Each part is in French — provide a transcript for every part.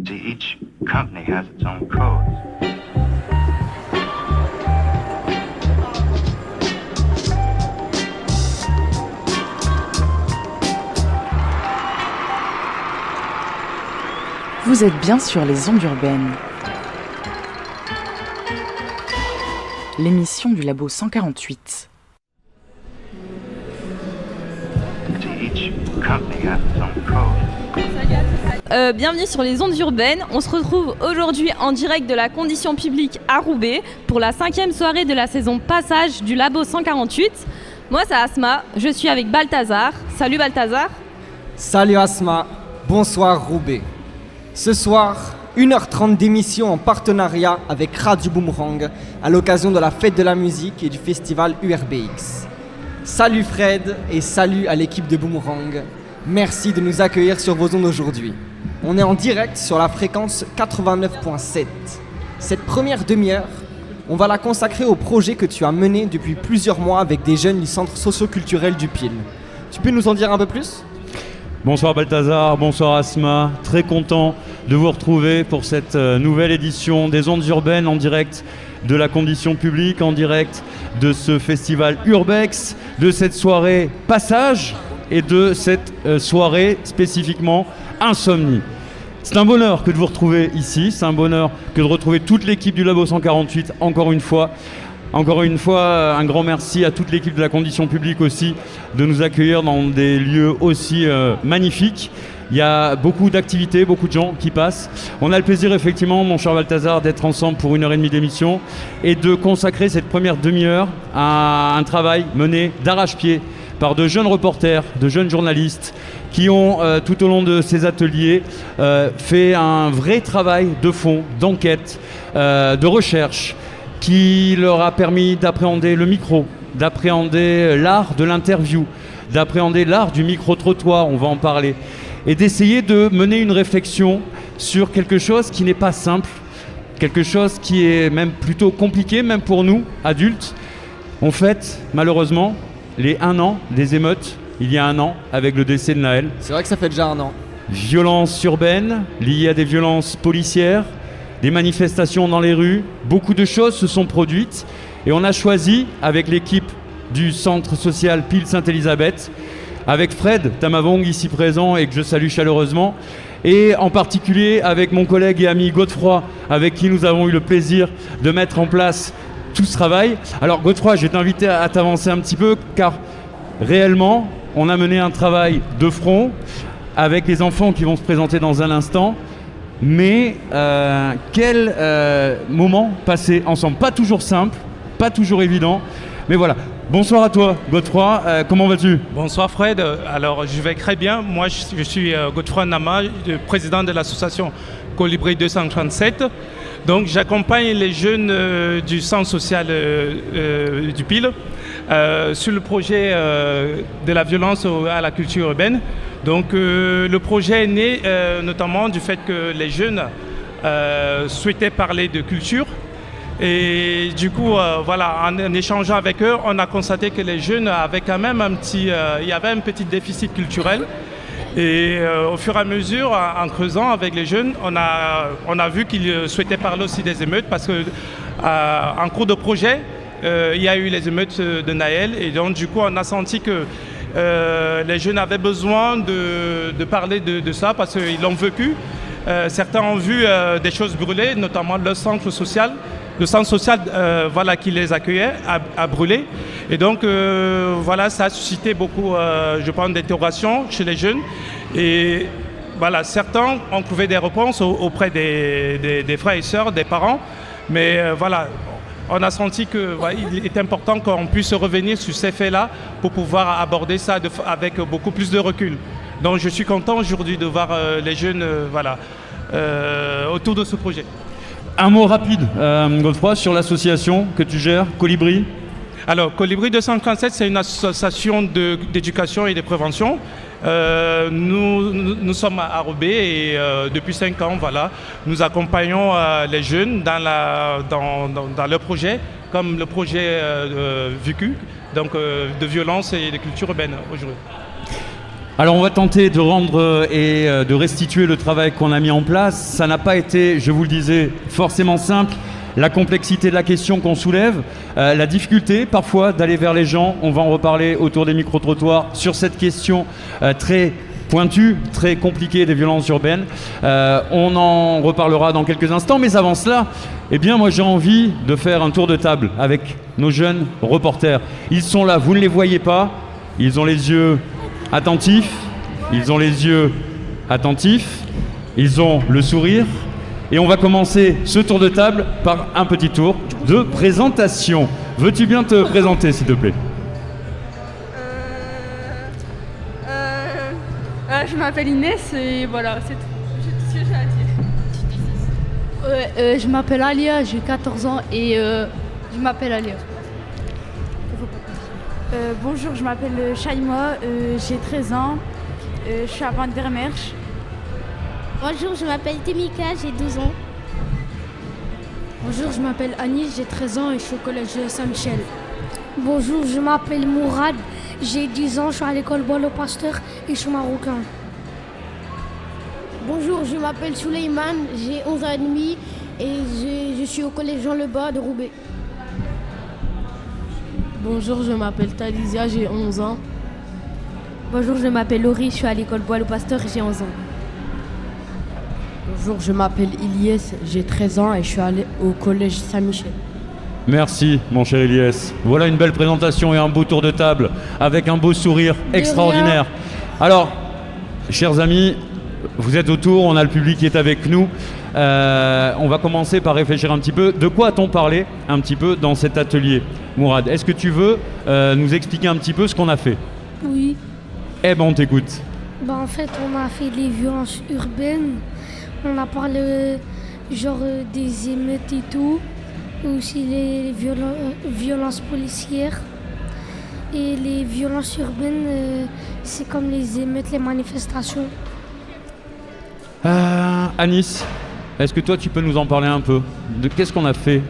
See, each company has its own codes. Vous êtes bien sur les ondes urbaines. L'émission du Labo 148. See, each company has its own codes. Bienvenue sur les ondes urbaines. On se retrouve aujourd'hui en direct de la condition publique à Roubaix pour la 5e soirée de la saison Passage du Labo 148. Moi, c'est Asma, je suis avec Balthazar. Salut Balthazar. Salut Asma, bonsoir Roubaix. Ce soir, 1h30 d'émission en partenariat avec Radio Boomerang à l'occasion de la fête de la musique et du festival URBX. Salut Fred et salut à l'équipe de Boomerang. Merci de nous accueillir sur vos ondes aujourd'hui. On est en direct sur la fréquence 89.7. Cette première demi-heure, on va la consacrer au projet que tu as mené depuis plusieurs mois avec des jeunes du centre socio-culturel du PIL. Tu peux nous en dire un peu plus ? Bonsoir Balthazar, bonsoir Asma, très content de vous retrouver pour cette nouvelle édition des ondes urbaines en direct de la condition publique, en direct de ce festival Urbex, de cette soirée Passage et de cette soirée spécifiquement Insomnie. C'est un bonheur que de vous retrouver ici, c'est un bonheur que de retrouver toute l'équipe du Labo 148 encore une fois. Encore une fois, un grand merci à toute l'équipe de la condition publique aussi de nous accueillir dans des lieux aussi magnifiques. Il y a beaucoup d'activités, beaucoup de gens qui passent. On a le plaisir effectivement, mon cher Balthazar, d'être ensemble pour 1h30 d'émission et de consacrer cette première demi-heure à un travail mené d'arrache-pied par de jeunes reporters, de jeunes journalistes qui ont, tout au long de ces ateliers, fait un vrai travail de fond, d'enquête, de recherche, qui leur a permis d'appréhender le micro, d'appréhender l'art de l'interview, d'appréhender l'art du micro-trottoir, on va en parler, et d'essayer de mener une réflexion sur quelque chose qui n'est pas simple, quelque chose qui est même plutôt compliqué, même pour nous, adultes. On fête, malheureusement, les 1 an des émeutes, il y a 1 an, avec le décès de Naël. C'est vrai que ça fait déjà 1 an. Violences urbaines liées à des violences policières, des manifestations dans les rues, beaucoup de choses se sont produites et on a choisi avec l'équipe du centre social Pile Sainte-Élisabeth, avec Fred Tamavong ici présent et que je salue chaleureusement, et en particulier avec mon collègue et ami Godefroy, avec qui nous avons eu le plaisir de mettre en place tout ce travail. Alors Godefroy, je vais t'inviter à t'avancer un petit peu car réellement on a mené un travail de front avec les enfants qui vont se présenter dans un instant. Mais quel moment passé ensemble. Pas toujours simple, pas toujours évident, mais voilà. Bonsoir à toi, Godefroy. Comment vas-tu ? Bonsoir Fred. Alors je vais très bien. Moi je suis Godefroy Nama, président de l'association Colibri 237. Donc j'accompagne les jeunes du centre social du PIL sur le projet de la violence à la culture urbaine. Donc le projet est né notamment du fait que les jeunes souhaitaient parler de culture. Et du coup, voilà, en échangeant avec eux, on a constaté que les jeunes avaient quand même il y avait un petit déficit culturel. Et au fur et à mesure, en creusant avec les jeunes, on a vu qu'ils souhaitaient parler aussi des émeutes parce que en cours de projet, il y a eu les émeutes de Naël. Et donc du coup, on a senti que les jeunes avaient besoin de parler de ça parce qu'ils l'ont vécu. Certains ont vu des choses brûler, notamment le centre social. Le centre social voilà, qui les accueillait a brûlé. Et donc, voilà, ça a suscité beaucoup, je pense, d'interrogations chez les jeunes. Et voilà, certains ont trouvé des réponses auprès des frères et sœurs, des parents. Mais voilà, on a senti qu'il est important qu'on puisse revenir sur ces faits-là pour pouvoir aborder ça avec beaucoup plus de recul. Donc, je suis content aujourd'hui de voir les jeunes autour de ce projet. Un mot rapide, Godefroy, sur l'association que tu gères, Colibri. Alors, Colibri 237, c'est une association d'éducation et de prévention. Nous sommes à Roubaix et depuis 5 ans, voilà, nous accompagnons les jeunes dans leur projet, comme le projet VUCU, donc de violence et de culture urbaine aujourd'hui. Alors on va tenter de rendre et de restituer le travail qu'on a mis en place. Ça n'a pas été, je vous le disais, forcément simple. La complexité de la question qu'on soulève, la difficulté parfois d'aller vers les gens. On va en reparler autour des micro-trottoirs sur cette question très pointue, très compliquée des violences urbaines. On en reparlera dans quelques instants, mais avant cela, eh bien moi j'ai envie de faire un tour de table avec nos jeunes reporters. Ils sont là, vous ne les voyez pas, ils ont les yeux attentifs, ils ont les yeux attentifs, ils ont le sourire. Et on va commencer ce tour de table par un petit tour de présentation. Veux-tu bien te présenter, s'il te plaît? Je m'appelle Inès et voilà, c'est tout ce que j'ai à dire. Je m'appelle Alia, j'ai 14 ans et je m'appelle Alia. Bonjour, je m'appelle Shaima, j'ai 13 ans, je suis à Van der Merch. Bonjour, je m'appelle Temika, j'ai 12 ans. Bonjour, je m'appelle Anis, j'ai 13 ans et je suis au collège Saint-Michel. Bonjour, je m'appelle Mourad, j'ai 10 ans, je suis à l'école Boileau Pasteur et je suis marocain. Bonjour, je m'appelle Souleyman, j'ai 11 ans et demi et je suis au collège Jean Lebas de Roubaix. Bonjour, je m'appelle Talisia, j'ai 11 ans. Bonjour, je m'appelle Laurie, je suis à l'école Boileau Pasteur et j'ai 11 ans. Bonjour, je m'appelle Ilyes, j'ai 13 ans et je suis allé au collège Saint-Michel. Merci, mon cher Elias. Voilà une belle présentation et un beau tour de table avec un beau sourire extraordinaire. Alors, chers amis, vous êtes autour, on a le public qui est avec nous. On va commencer par réfléchir un petit peu. De quoi a-t-on parlé un petit peu dans cet atelier? Mourad, est-ce que tu veux nous expliquer un petit peu ce qu'on a fait? Oui. Eh ben, on t'écoute. En fait, on a fait les violences urbaines. On a parlé des émeutes et tout, aussi les violences policières. Et les violences urbaines, c'est comme les émeutes, les manifestations. Anis, est-ce que toi tu peux nous en parler un peu? De qu'est-ce qu'on a fait?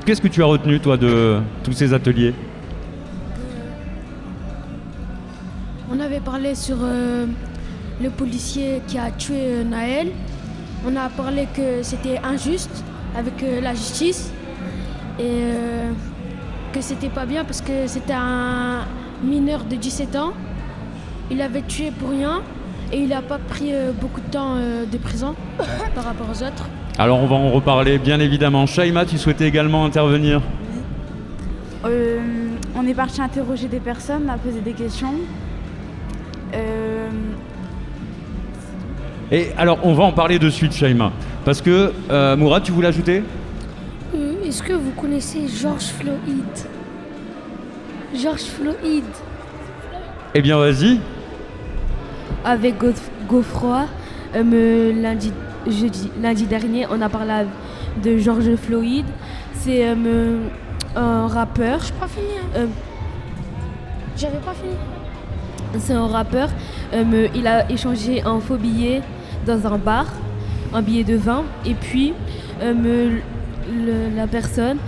Qu'est-ce que tu as retenu toi de tous ces ateliers? On avait parlé sur le policier qui a tué Naël. On a parlé que c'était injuste avec la justice et que c'était pas bien parce que c'était un mineur de 17 ans. Il avait tué pour rien et il n'a pas pris beaucoup de temps de prison par rapport aux autres. Alors on va en reparler bien évidemment. Shaima, tu souhaitais également intervenir? On est parti interroger des personnes, à poser des questions. Et alors, on va en parler de suite, Shaima. Parce que, Mourad, tu voulais ajouter? Est-ce que vous connaissez George Floyd? George Floyd. Eh bien, vas-y. Avec Godefroy, lundi dernier, on a parlé de George Floyd. C'est un rappeur. J'ai pas fini. J'avais pas fini. C'est un rappeur. Il a échangé un faux billet dans un bar, un billet de vin. Et puis, la personne,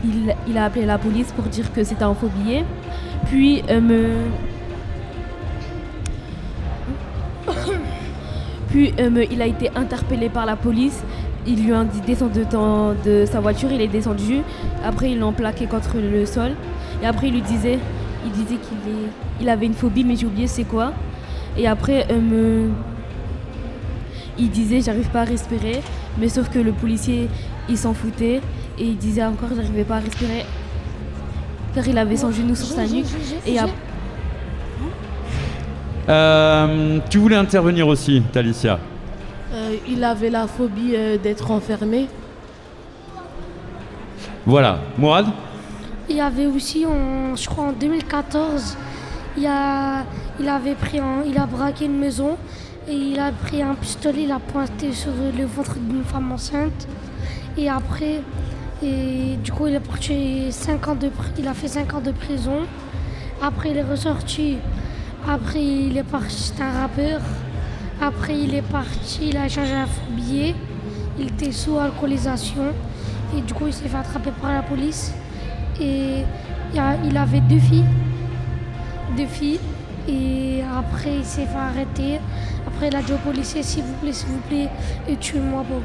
il a appelé la police pour dire que c'était un faux billet. Puis, il a été interpellé par la police. Ils lui ont dit descendre de sa voiture. Il est descendu. Après, ils l'ont plaqué contre le sol. Et après, il disait qu'il avait une phobie, mais j'ai oublié c'est quoi. Et après, il disait j'arrive pas à respirer, mais sauf que le policier il s'en foutait et il disait encore j'arrivais pas à respirer car il avait son genou sur sa nuque. Et tu voulais intervenir aussi, Talicia? Il avait la phobie d'être enfermé. Voilà, Mourad? Il y avait aussi, je crois en 2014, il a braqué une maison et il a pris un pistolet, il a pointé sur le ventre d'une femme enceinte. Et après, du coup, il a fait 5 ans de prison. Après, il est ressorti. Après, il est parti, c'était un rappeur. Après, il est parti, il a changé un faux billet. Il était sous alcoolisation. Et du coup, il s'est fait attraper par la police. Et il avait deux filles. Et après, il s'est fait arrêter. Après, il a dit au policier, s'il vous plaît, tuez-moi pas.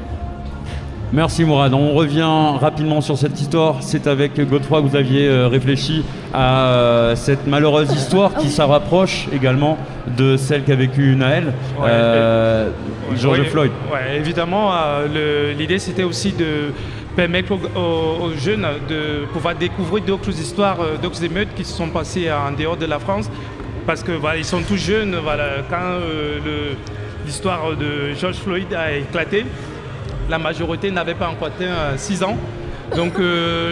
Merci Mourad. On revient rapidement sur cette histoire. C'est avec Godefroy que vous aviez réfléchi à cette malheureuse histoire qui se rapproche également de celle qu'a vécue Naël, George Floyd. Ouais, évidemment, l'idée c'était aussi de permettre aux jeunes de pouvoir découvrir d'autres histoires, d'autres émeutes qui se sont passées en dehors de la France. Parce que ils sont tous jeunes. Quand l'histoire de George Floyd a éclaté, la majorité n'avait pas encore atteint 6 ans. Donc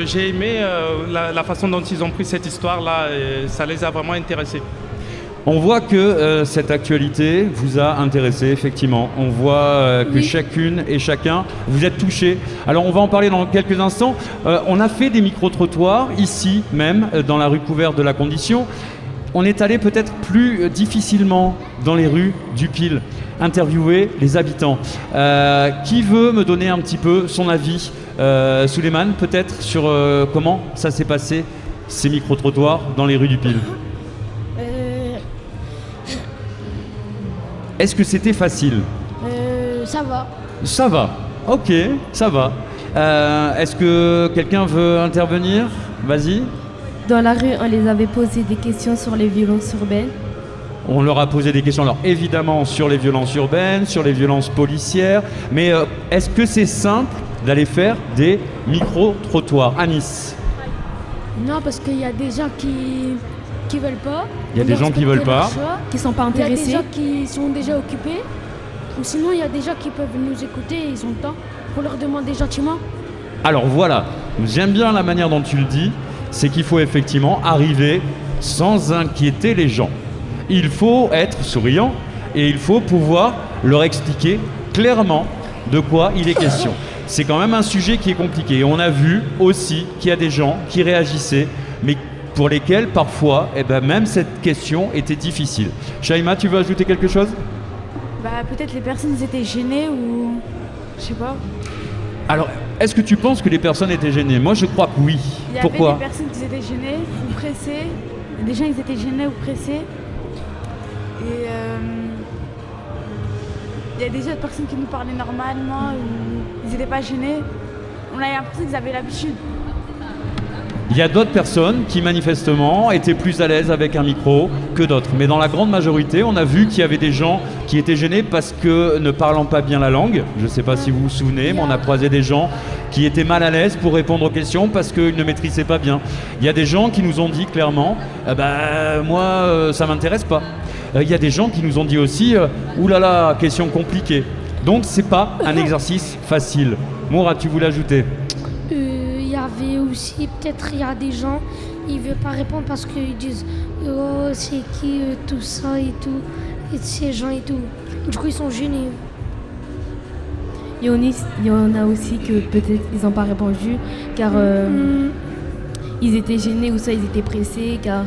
j'ai aimé la façon dont ils ont pris cette histoire-là, et ça les a vraiment intéressés. On voit que cette actualité vous a intéressé, effectivement. On voit que chacune et chacun, vous êtes touchés. Alors on va en parler dans quelques instants. On a fait des micro-trottoirs, ici même, dans la rue couverte de la Condition. On est allé peut-être plus difficilement dans les rues du Pile, interviewer les habitants. Qui veut me donner un petit peu son avis? Souleymane, peut-être, sur comment ça s'est passé, ces micro-trottoirs dans les rues du Pile? Est-ce que c'était facile? Ça va. Ça va, ok, ça va. Est-ce que quelqu'un veut intervenir? Vas-y. Dans la rue, on les avait posé des questions sur les violences urbaines. On leur a posé des questions, alors évidemment sur les violences urbaines, sur les violences policières, mais est-ce que c'est simple d'aller faire des micro-trottoirs à Nice? Non, parce qu'il y a des gens qui veulent pas. Il y a des gens qui veulent pas. Qui sont pas intéressés. Il y a des gens qui sont déjà occupés. Ou sinon, il y a des gens qui peuvent nous écouter et ils ont le temps pour leur demander gentiment. Alors voilà, j'aime bien la manière dont tu le dis, c'est qu'il faut effectivement arriver sans inquiéter les gens. Il faut être souriant et il faut pouvoir leur expliquer clairement de quoi il est question. C'est quand même un sujet qui est compliqué. Et on a vu aussi qu'il y a des gens qui réagissaient, mais pour lesquels parfois, même cette question était difficile. Shaima, tu veux ajouter quelque chose? Peut-être les personnes étaient gênées ou... Je sais pas. Alors, est-ce que tu penses que les personnes étaient gênées? Moi, je crois que oui. Pourquoi? Il y avait des personnes qui étaient gênées ou pressées. Des gens, ils étaient gênés ou pressés. Et il y a des autres personnes qui nous parlaient normalement, ou ils n'étaient pas gênés. On a l'impression qu'ils avaient l'habitude. Il y a d'autres personnes qui manifestement étaient plus à l'aise avec un micro que d'autres. Mais dans la grande majorité, on a vu qu'il y avait des gens qui étaient gênés parce que ne parlant pas bien la langue, je ne sais pas si vous vous souvenez, mais on a croisé des gens qui étaient mal à l'aise pour répondre aux questions parce qu'ils ne maîtrisaient pas bien. Il y a des gens qui nous ont dit clairement, moi ça m'intéresse pas. Il y a des gens qui nous ont dit aussi, oulala, question compliquée. Donc c'est pas un exercice facile. Moura, tu voulais ajouter? Il y avait aussi, peut-être il y a des gens, ils ne veulent pas répondre parce qu'ils disent oh c'est qui tout ça et tout, et ces gens et tout. Du coup ils sont gênés. Il y en a aussi que peut-être ils n'ont pas répondu car ils étaient gênés ou ça ils étaient pressés car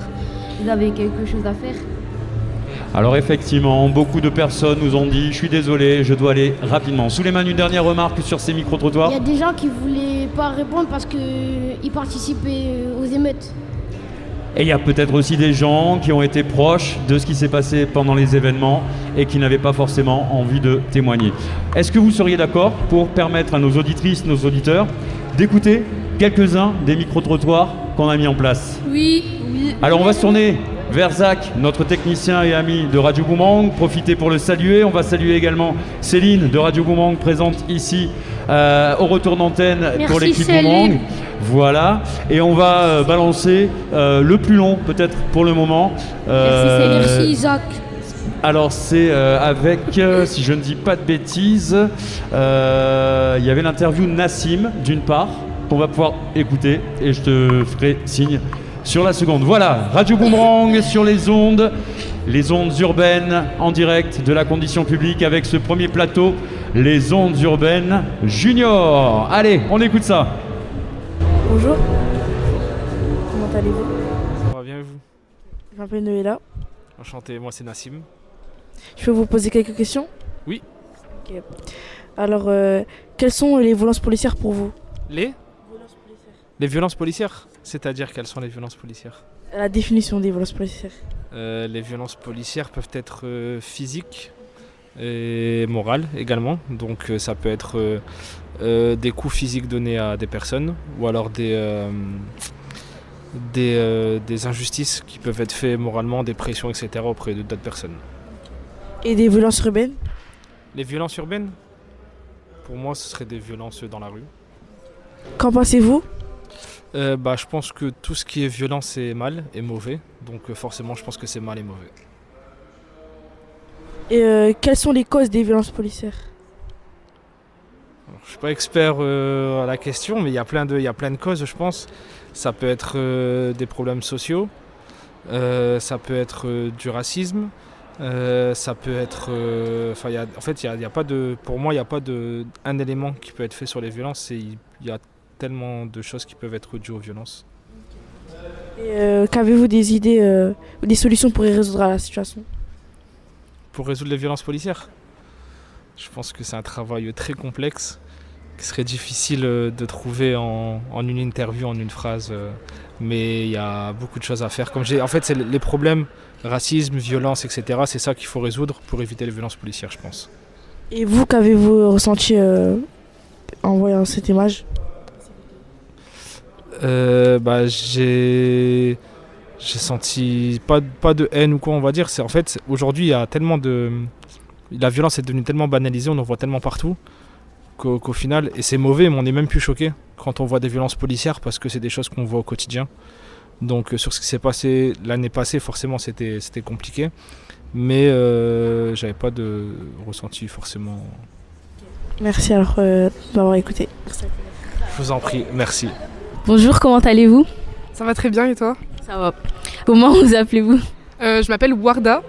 ils avaient quelque chose à faire. Alors effectivement, beaucoup de personnes nous ont dit « Je suis désolé, je dois aller rapidement ». Souleymane, une dernière remarque sur ces micro-trottoirs? Il y a des gens qui voulaient pas répondre parce qu'ils participaient aux émeutes. Et il y a peut-être aussi des gens qui ont été proches de ce qui s'est passé pendant les événements et qui n'avaient pas forcément envie de témoigner. Est-ce que vous seriez d'accord pour permettre à nos auditrices, nos auditeurs, d'écouter quelques-uns des micro-trottoirs qu'on a mis en place? Oui. Alors on va se tourner vers Zach, notre technicien et ami de Radio Boomerang. Profitez pour le saluer. On va saluer également Céline de Radio Boomerang, présente ici au retour d'antenne pour l'équipe Boomerang. Voilà. Et on va balancer le plus long, peut-être pour le moment. Merci Zach. Alors c'est avec, si je ne dis pas de bêtises, il y avait l'interview de Nassim, d'une part, qu'on va pouvoir écouter et je te ferai signe sur la seconde. Voilà, Radio Boomerang sur les ondes urbaines en direct de la Condition publique avec ce premier plateau, les ondes urbaines junior. Allez, on écoute ça. Bonjour. Comment allez-vous? Ça va bien et vous? Je m'appelle Noëlla. Enchanté, moi c'est Nassim. Je peux vous poser quelques questions? Oui. Ok. Alors, quelles sont les violences policières pour vous? Les violences policières? C'est-à-dire quelles sont les violences policières? La définition des violences policières. Les violences policières peuvent être physiques et morales également. Donc ça peut être des coups physiques donnés à des personnes ou alors des injustices qui peuvent être faites moralement, des pressions, etc. auprès d'autres personnes. Et des violences urbaines? Les violences urbaines, pour moi, ce serait des violences dans la rue. Qu'en pensez-vous? Je pense que tout ce qui est violence est mal et mauvais. Donc forcément, je pense que c'est mal et mauvais. Et quelles sont les causes des violences policières? Alors, je ne suis pas expert à la question, mais il y a plein de causes, je pense. Ça peut être des problèmes sociaux, ça peut être du racisme, ça peut être... pour moi, il n'y a pas un élément qui peut être fait sur les violences. Il y a tellement de choses qui peuvent être dues aux violences. Et qu'avez-vous des idées ou des solutions pour y résoudre la situation? Pour résoudre les violences policières, je pense que c'est un travail très complexe qui serait difficile de trouver en une interview, en une phrase. Mais il y a beaucoup de choses à faire. C'est les problèmes, racisme, violence, etc. C'est ça qu'il faut résoudre pour éviter les violences policières, je pense. Et vous, qu'avez-vous ressenti en voyant cette image? J'ai senti pas de haine ou quoi, on va dire. Aujourd'hui, il y a tellement la violence est devenue tellement banalisée, on en voit tellement partout qu'au final, et c'est mauvais, mais on n'est même plus choqué quand on voit des violences policières parce que c'est des choses qu'on voit au quotidien. Donc sur ce qui s'est passé l'année passée, forcément c'était compliqué, mais j'avais pas de ressenti forcément. Merci alors d'avoir écouté. Je vous en prie, merci. Bonjour, comment allez-vous? Ça va très bien et toi? Ça va. Comment vous appelez-vous? Je m'appelle Warda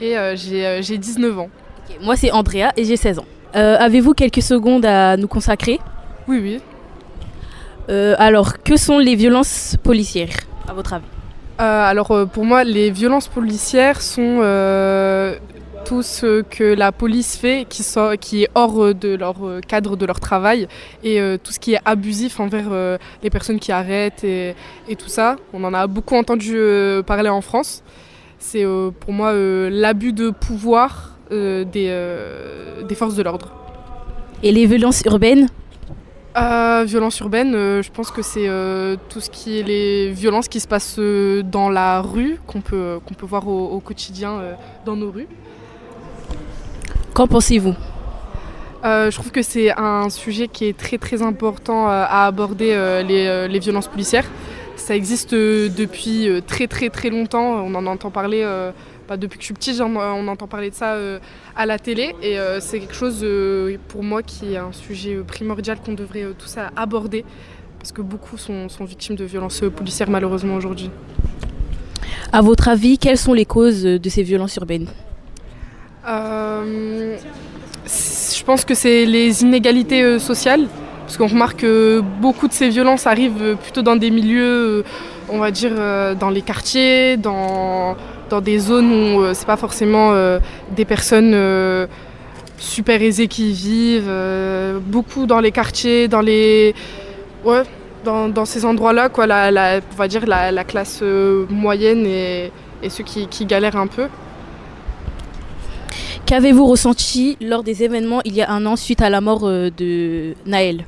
et j'ai 19 ans. Okay, moi c'est Andrea et j'ai 16 ans. Avez-vous quelques secondes à nous consacrer? Oui. Alors, que sont les violences policières, à votre avis? Pour moi, les violences policières sont tout ce que la police fait qui est hors de leur cadre de leur travail et tout ce qui est abusif envers les personnes qui arrêtent et tout ça. On en a beaucoup entendu parler en France. C'est pour moi l'abus de pouvoir des forces de l'ordre. Et les violences urbaines? Violences urbaines, je pense que c'est tout ce qui est les violences qui se passent dans la rue, qu'on peut voir au quotidien dans nos rues. Qu'en pensez-vous? Je trouve que c'est un sujet qui est très très important à aborder, les violences policières. Ça existe depuis très très très longtemps, on en entend parler depuis que je suis petite, on entend parler de ça à la télé et c'est quelque chose pour moi qui est un sujet primordial qu'on devrait tous aborder parce que beaucoup sont victimes de violences policières malheureusement aujourd'hui. À votre avis, quelles sont les causes de ces violences urbaines? Je pense que c'est les inégalités sociales, parce qu'on remarque que beaucoup de ces violences arrivent plutôt dans des milieux, on va dire dans les quartiers, dans des zones où c'est pas forcément des personnes super aisées qui y vivent, beaucoup dans les quartiers, dans ces endroits-là, quoi, on va dire la classe moyenne et ceux qui galèrent un peu. Qu'avez-vous ressenti lors des événements il y a un an suite à la mort de Naël?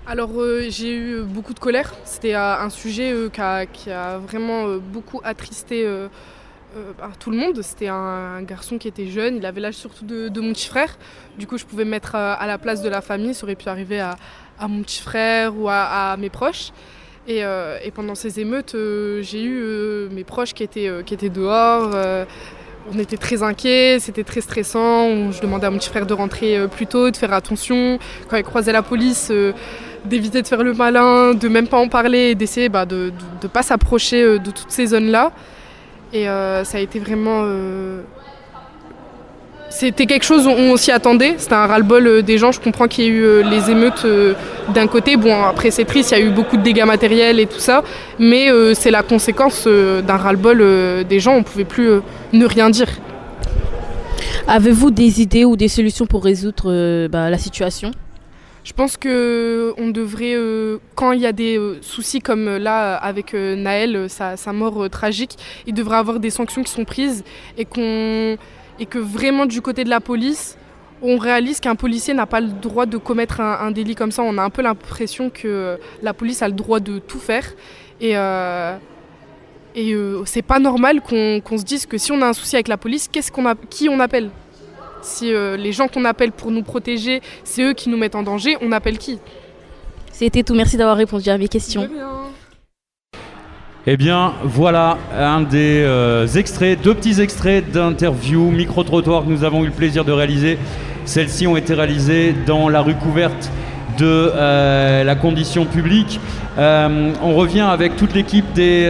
Alors j'ai eu beaucoup de colère, c'était un sujet qui a vraiment beaucoup attristé tout le monde. C'était un garçon qui était jeune, il avait l'âge surtout de mon petit frère. Du coup je pouvais me mettre à la place de la famille, ça aurait pu arriver à mon petit frère ou à mes proches. Et pendant ces émeutes, j'ai eu mes proches qui étaient dehors. On était très inquiets, c'était très stressant. Je demandais à mon petit frère de rentrer plus tôt, de faire attention. Quand il croisait la police, d'éviter de faire le malin, de même pas en parler et d'essayer de ne pas s'approcher de toutes ces zones-là. Et ça a été vraiment... C'était quelque chose où on s'y attendait, c'était un ras-le-bol des gens. Je comprends qu'il y ait eu les émeutes d'un côté. Bon, après c'est triste, il y a eu beaucoup de dégâts matériels et tout ça, mais c'est la conséquence d'un ras-le-bol des gens, on ne pouvait plus ne rien dire. Avez-vous des idées ou des solutions pour résoudre la situation? Je pense que on devrait, quand il y a des soucis comme là avec Naël, sa mort tragique, il devrait avoir des sanctions qui sont prises et que vraiment du côté de la police, on réalise qu'un policier n'a pas le droit de commettre un délit comme ça. On a un peu l'impression que la police a le droit de tout faire et c'est pas normal qu'on se dise que si on a un souci avec la police, qui on appelle ? Si les gens qu'on appelle pour nous protéger, c'est eux qui nous mettent en danger, on appelle qui ? C'était tout, merci d'avoir répondu à mes questions. Eh bien, voilà un des deux petits extraits d'interviews micro-trottoirs que nous avons eu le plaisir de réaliser. Celles-ci ont été réalisées dans la rue couverte de la condition publique. On revient avec toute l'équipe des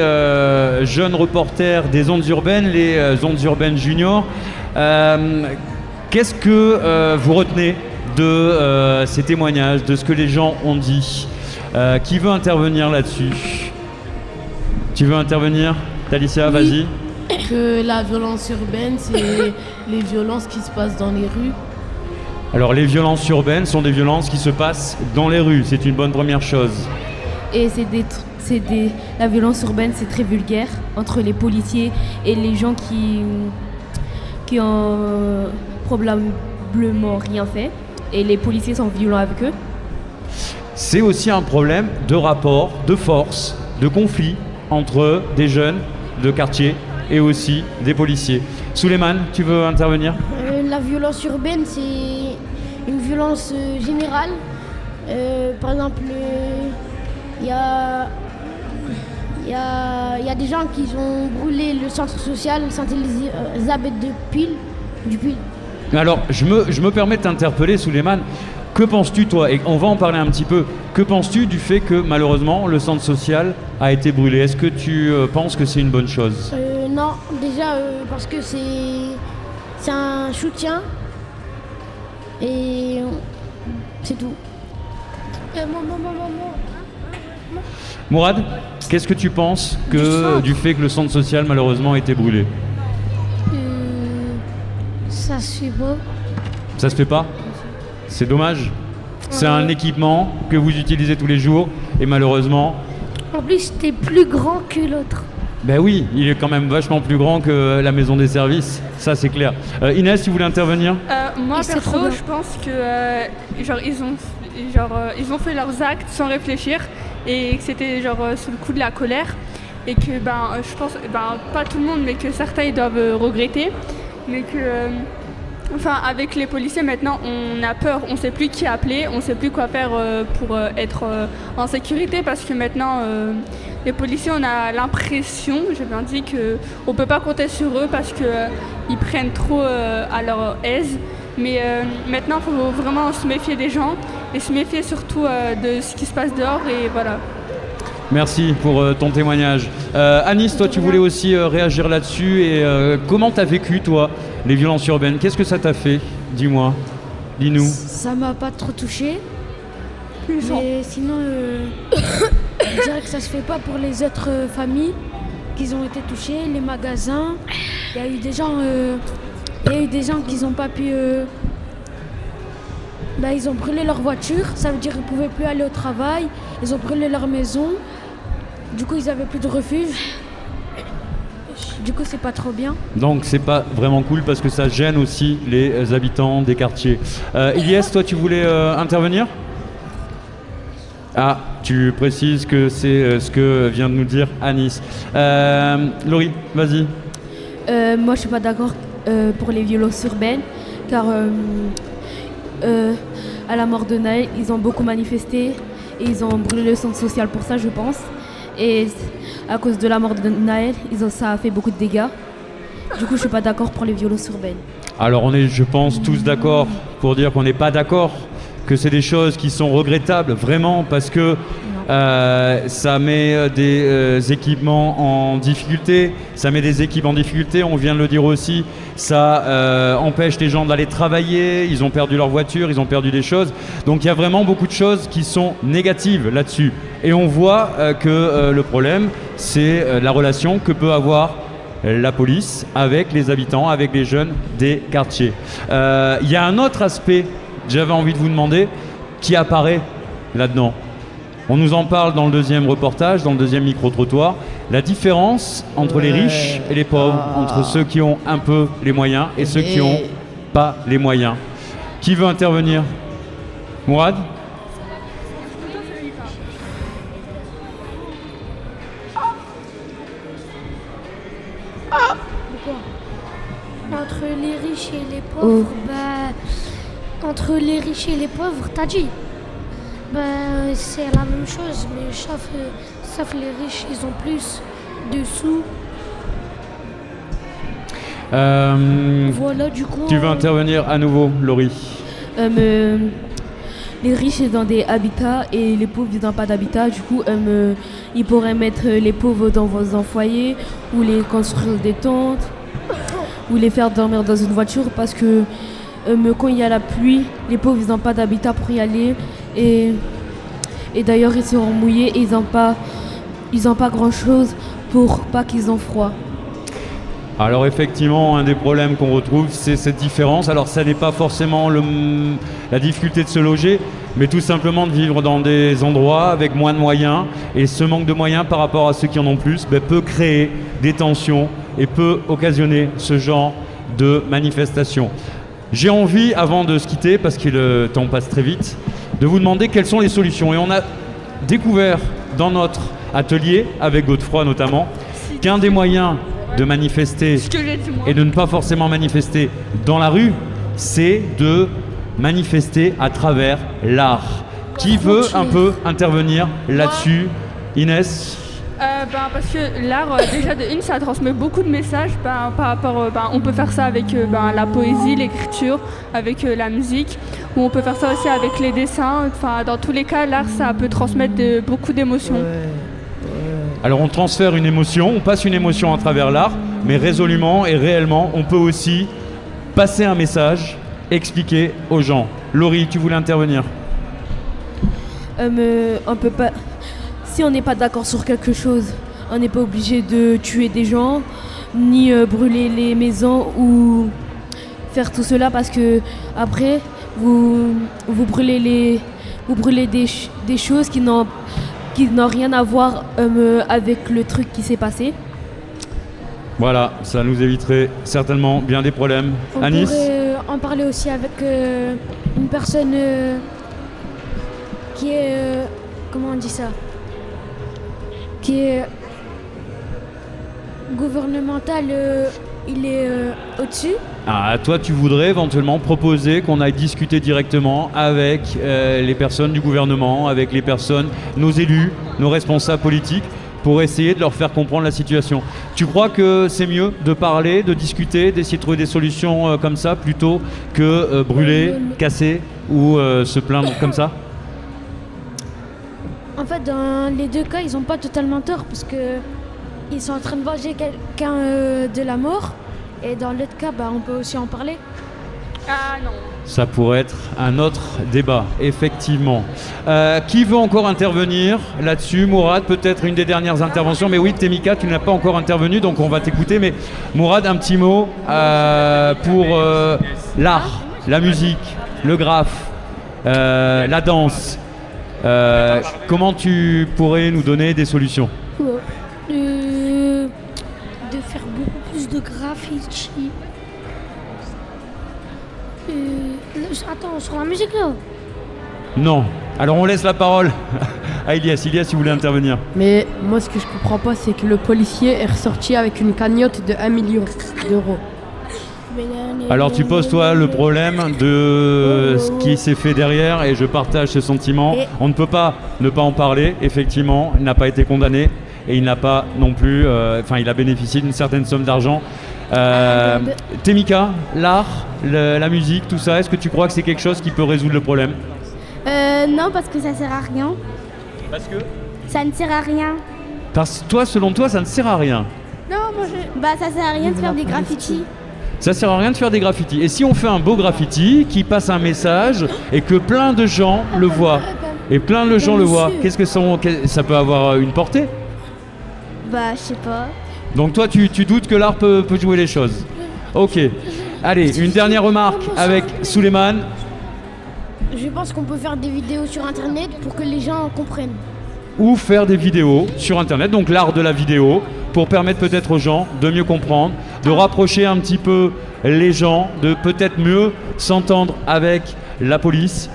jeunes reporters des ondes urbaines, les ondes urbaines juniors. Qu'est-ce que vous retenez de ces témoignages, de ce que les gens ont dit ? Qui veut intervenir là-dessus ? Tu veux intervenir, Talicia, vas-y. Que la violence urbaine, c'est les violences qui se passent dans les rues. Alors les violences urbaines sont des violences qui se passent dans les rues, c'est une bonne première chose. Et la violence urbaine, c'est très vulgaire entre les policiers et les gens qui ont probablement rien fait. Et les policiers sont violents avec eux. C'est aussi un problème de rapport, de force, de conflit entre des jeunes de quartier et aussi des policiers. Souleymane, tu veux intervenir ? La violence urbaine, c'est une violence générale. Par exemple, il y a des gens qui ont brûlé le centre social Sainte-Élisabeth du Puy. Alors, je me permets de t'interpeller, Souleymane. Que penses-tu, toi, et on va en parler un petit peu, que penses-tu du fait que, malheureusement, le centre social a été brûlé ? Est-ce que tu penses que c'est une bonne chose ? Non, déjà, parce que c'est un soutien, et c'est tout. Mourad, qu'est-ce que tu penses du fait que le centre social, malheureusement, a été brûlé ? Ça se fait pas. Ça se fait pas ? C'est dommage. C'est un équipement que vous utilisez tous les jours et malheureusement... En plus, c'était plus grand que l'autre. Ben oui, il est quand même vachement plus grand que la maison des services, ça c'est clair. Inès, tu voulais intervenir ? Moi perso, je pense que ils ont fait leurs actes sans réfléchir et que c'était sous le coup de la colère et que je pense pas tout le monde mais que certains ils doivent regretter, mais que avec les policiers maintenant on a peur, on sait plus qui appeler, on sait plus quoi faire pour être en sécurité parce que maintenant les policiers, on a l'impression, j'ai bien dit, qu'on ne peut pas compter sur eux parce qu'ils prennent trop à leur aise. Mais maintenant, il faut vraiment se méfier des gens et se méfier surtout de ce qui se passe dehors. Et voilà. Merci pour ton témoignage. Anis, toi, tu voulais aussi réagir là-dessus. Et comment tu as vécu, toi, les violences urbaines ? Qu'est-ce que ça t'a fait ? Dis-moi. Dis-nous. Ça m'a pas trop touché. Mais sinon, je dirais que ça se fait pas pour les autres familles qui ont été touchées, les magasins. Il y a eu des gens qui n'ont pas pu... ils ont brûlé leur voiture, ça veut dire qu'ils ne pouvaient plus aller au travail. Ils ont brûlé leur maison. Du coup, ils n'avaient plus de refuge. Du coup, c'est pas trop bien. Donc, c'est pas vraiment cool parce que ça gêne aussi les habitants des quartiers. Ilyes, toi, tu voulais intervenir ? Ah, tu précises que c'est ce que vient de nous dire Anis. Laurie, vas-y. Moi, je suis pas d'accord pour les violences urbaines, car à la mort de Naël, ils ont beaucoup manifesté et ils ont brûlé le centre social pour ça, je pense. Et à cause de la mort de Naël, ça a fait beaucoup de dégâts. Du coup, je suis pas d'accord pour les violences urbaines. Alors, on est, je pense, tous d'accord pour dire qu'on n'est pas d'accord, que c'est des choses qui sont regrettables, vraiment, parce que ça met des équipements en difficulté, ça met des équipes en difficulté, on vient de le dire aussi, ça empêche les gens d'aller travailler, ils ont perdu leur voiture, ils ont perdu des choses. Donc il y a vraiment beaucoup de choses qui sont négatives là-dessus. Et on voit que le problème, c'est la relation que peut avoir la police avec les habitants, avec les jeunes des quartiers. Il y a un autre aspect, j'avais envie de vous demander, qui apparaît là-dedans. On nous en parle dans le deuxième reportage, dans le deuxième micro-trottoir. La différence entre les riches et les pauvres, entre ceux qui ont un peu les moyens et ceux qui n'ont pas les moyens. Qui veut intervenir? Mourad? Entre les riches et les pauvres, entre les riches et les pauvres, t'as dit. C'est la même chose, mais sauf les riches, ils ont plus de sous. Voilà, du coup. Tu veux intervenir à nouveau, Laurie? Les riches ils ont des habitats et les pauvres ils n'ont pas d'habitat. Du coup, ils pourraient mettre les pauvres dans un foyer ou les construire des tentes ou les faire dormir dans une voiture parce que quand il y a la pluie, les pauvres ils n'ont pas d'habitat pour y aller et d'ailleurs ils seront mouillés et ils n'ont pas grand chose pour pas qu'ils aient froid. Alors effectivement, un des problèmes qu'on retrouve, c'est cette différence. Alors ça n'est pas forcément la difficulté de se loger, mais tout simplement de vivre dans des endroits avec moins de moyens. Et ce manque de moyens par rapport à ceux qui en ont plus peut créer des tensions et peut occasionner ce genre de manifestations. J'ai envie, avant de se quitter, parce que le temps passe très vite, de vous demander quelles sont les solutions. Et on a découvert dans notre atelier, avec Godefroy notamment, qu'un des moyens de manifester et de ne pas forcément manifester dans la rue, c'est de manifester à travers l'art. Qui veut un peu intervenir là-dessus? Inès? Parce que l'art, déjà de une, ça transmet beaucoup de messages par rapport, on peut faire ça avec la poésie, l'écriture, avec la musique, ou on peut faire ça aussi avec les dessins. Enfin, dans tous les cas, l'art, ça peut transmettre beaucoup d'émotions. Alors on transfère une émotion, on passe une émotion à travers l'art, mais résolument et réellement, on peut aussi passer un message, expliquer aux gens. Laurie, tu voulais intervenir? On peut pas. Si on n'est pas d'accord sur quelque chose, on n'est pas obligé de tuer des gens, ni brûler les maisons ou faire tout cela parce que après vous brûlez des choses qui n'ont rien à voir avec le truc qui s'est passé. Voilà, ça nous éviterait certainement bien des problèmes. Anis? On pourrait en parler aussi avec une personne qui est... comment on dit ça? Qui est gouvernemental, il est au-dessus. Ah, toi, tu voudrais éventuellement proposer qu'on aille discuter directement avec les personnes du gouvernement, avec les personnes, nos élus, nos responsables politiques, pour essayer de leur faire comprendre la situation. Tu crois que c'est mieux de parler, de discuter, d'essayer de trouver des solutions comme ça, plutôt que brûler, casser ou se plaindre comme ça? En fait, dans les deux cas, ils n'ont pas totalement tort parce que ils sont en train de venger quelqu'un de la mort. Et dans l'autre cas, on peut aussi en parler. Ah non. Ça pourrait être un autre débat, effectivement. Qui veut encore intervenir là-dessus? Mourad, peut-être une des dernières interventions. Mais oui, Temika, tu n'as pas encore intervenu, donc on va t'écouter. Mais Mourad, un petit mot pour l'art, la musique, le graphe, la danse. Comment tu pourrais nous donner des solutions? De faire beaucoup plus de graffiti. Attends, sur la musique là? Non. Alors on laisse la parole à Ilias. Ilias, si vous voulez intervenir. Mais moi, ce que je comprends pas, c'est que le policier est ressorti avec une cagnotte de 1 million d'euros. Alors tu poses toi le problème de ce qui s'est fait derrière et je partage ce sentiment. On ne peut pas ne pas en parler. Effectivement, il n'a pas été condamné et il n'a pas non plus, il a bénéficié d'une certaine somme d'argent. Temika, l'art, la musique, tout ça, est-ce que tu crois que c'est quelque chose qui peut résoudre le problème? Non, parce que ça sert à rien. Parce que ça ne sert à rien. Parce que toi, selon toi, ça ne sert à rien. Non, moi ça sert à rien de faire des graffitis. Ça sert à rien de faire des graffitis. Et si on fait un beau graffiti qui passe un message et que plein de gens le voient, et plein de gens le voient, qu'est-ce que ça peut avoir une portée? Je sais pas. Donc toi, tu doutes que l'art peut jouer les choses. Ok. Allez, une dernière remarque avec Souleymane. Je pense qu'on peut faire des vidéos sur internet pour que les gens comprennent. Ou faire des vidéos sur internet, donc l'art de la vidéo, pour permettre peut-être aux gens de mieux comprendre, de rapprocher un petit peu les gens, de peut-être mieux s'entendre avec la police,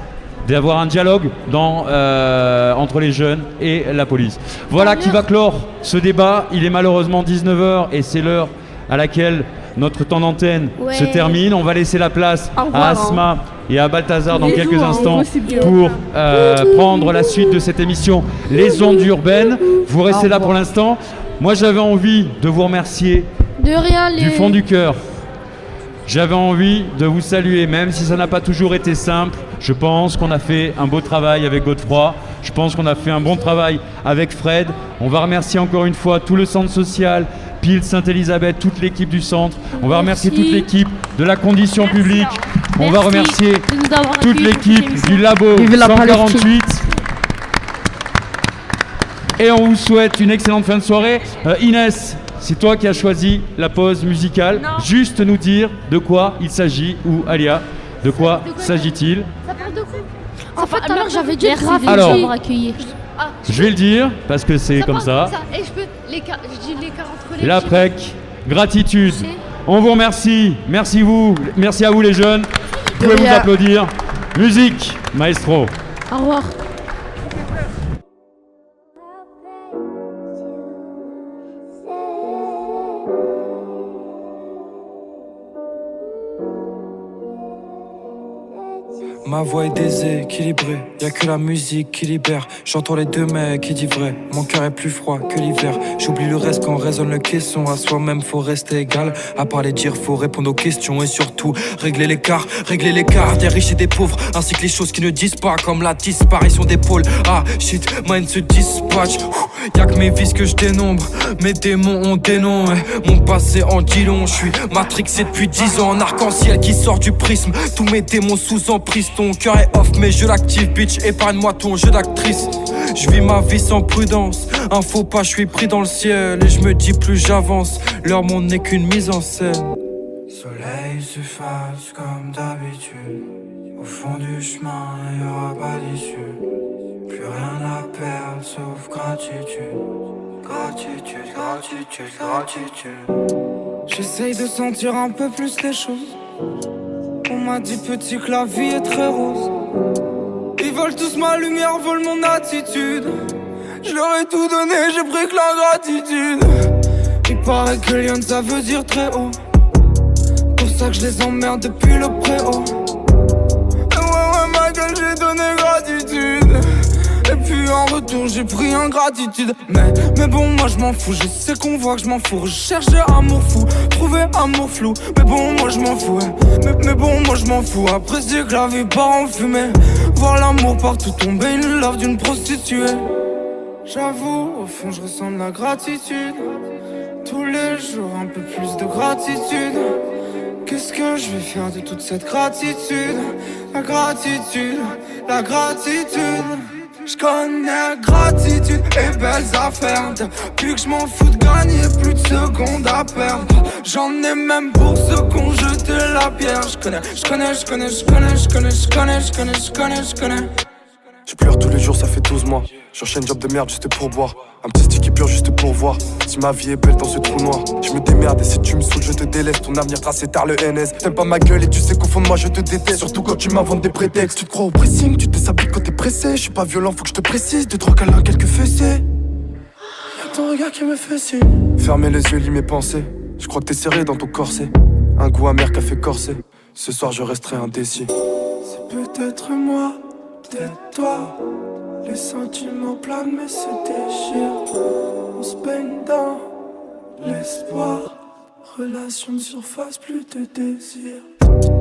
d'avoir un dialogue entre les jeunes et la police. Voilà qui va clore ce débat. Il est malheureusement 19h et c'est l'heure à laquelle notre temps d'antenne se termine. On va laisser la place à Asma et à Balthazar dans quelques instants pour prendre la suite de cette émission Les Ondes Urbaines. Vous restez là pour l'instant. Moi, j'avais envie de vous remercier du fond du cœur. J'avais envie de vous saluer, même si ça n'a pas toujours été simple. Je pense qu'on a fait un beau travail avec Godefroy. Je pense qu'on a fait un bon travail avec Fred. On va remercier encore une fois tout le centre social, Pile Sainte-Élisabeth, toute l'équipe du centre. On va remercier toute l'équipe de la condition publique. On va remercier toute l'équipe du Labo 148. Et on vous souhaite une excellente fin de soirée. Inès, c'est toi qui as choisi la pause musicale. Juste nous dire de quoi il s'agit, ou Alia, de quoi s'agit-il? Ça parle de quoi? En fait, alors j'avais dit graffiti. Alors, je vais le dire parce que c'est comme ça. Et je peux je dis les 40 collègues. La PREC, gratitude. On vous remercie. Merci à vous les jeunes. Vous pouvez vous applaudir. Musique, maestro. Au revoir. Ma voix est déséquilibrée, y'a que la musique qui libère. J'entends les deux mecs qui disent vrai, mon cœur est plus froid que l'hiver. J'oublie le reste quand résonne le caisson. À soi-même faut rester égal, à part les dire faut répondre aux questions. Et surtout régler l'écart des riches et des pauvres, ainsi que les choses qui ne disent pas, comme la disparition des pôles. Ah shit, mind se dispatch. Y'a que mes vices que je dénombre, mes démons ont des noms. Mon passé en dit long, je suis matrixé depuis 10 ans. En arc-en-ciel qui sort du prisme, tous mes démons sous emprise. Ton cœur est off mais je l'active bitch, épargne-moi ton jeu d'actrice. Je vis ma vie sans prudence, un faux pas je suis pris dans le ciel. Et je me dis plus j'avance, leur monde n'est qu'une mise en scène. Soleil s'efface comme d'habitude, au fond du chemin y'aura pas d'issue. Plus rien à perdre sauf gratitude. Gratitude, gratitude, gratitude. J'essaye de sentir un peu plus les choses. On m'a dit petit que la vie est très rose. Ils veulent tous ma lumière, veulent mon attitude. Je leur ai tout donné, j'ai pris que la gratitude. Il paraît que Lyon ça veut dire très haut. Pour ça que je les emmerde depuis le préau. Ouais ma gueule j'ai donné gratitude. Et puis en retour j'ai pris ingratitude. Mais bon moi je m'en fous, je sais qu'on voit que je m'en fous. Je cherchais amour fou, trouver amour flou. Mais bon moi je m'en fous, mais bon moi je m'en fous. Apprécier que la vie part en fumée, voir l'amour partout tomber, une love d'une prostituée. J'avoue, au fond je ressens de la gratitude. Tous les jours un peu plus de gratitude. Qu'est-ce que je vais faire de toute cette gratitude? La gratitude, la gratitude. Je connais gratitude et belles affaires. Depuis que je m'en fous de gagner, plus de secondes à perdre. J'en ai même pour ceux qu'on jeté la pierre. Je connais. Je pleure tous les jours, ça fait 12 mois. J'enchaîne job de merde juste pour boire. Un petit sticky pur juste pour voir si ma vie est belle dans ce trou noir. Je me démerde et si tu me saoules je te délaisse. Ton avenir tracé tard le NS. T'aimes pas ma gueule et tu sais qu'au fond de moi je te déteste. Surtout quand tu m'inventes des prétextes. Tu te crois au pressing, tu te déshabilles quand t'es pressé. Je suis pas violent, faut que je te précise. 2-3 câlins, quelques fessées. Y'a ton regard qui me fait signe. Fermez les yeux, lis mes pensées. Je crois que t'es serré dans ton corset. Un goût amer qu'a fait corset. Ce soir je resterai indécis. C'est peut-être moi, peut-être toi. Les sentiments planent mais se déchirent. On se baigne dans l'espoir. Relation de surface, plus de désir.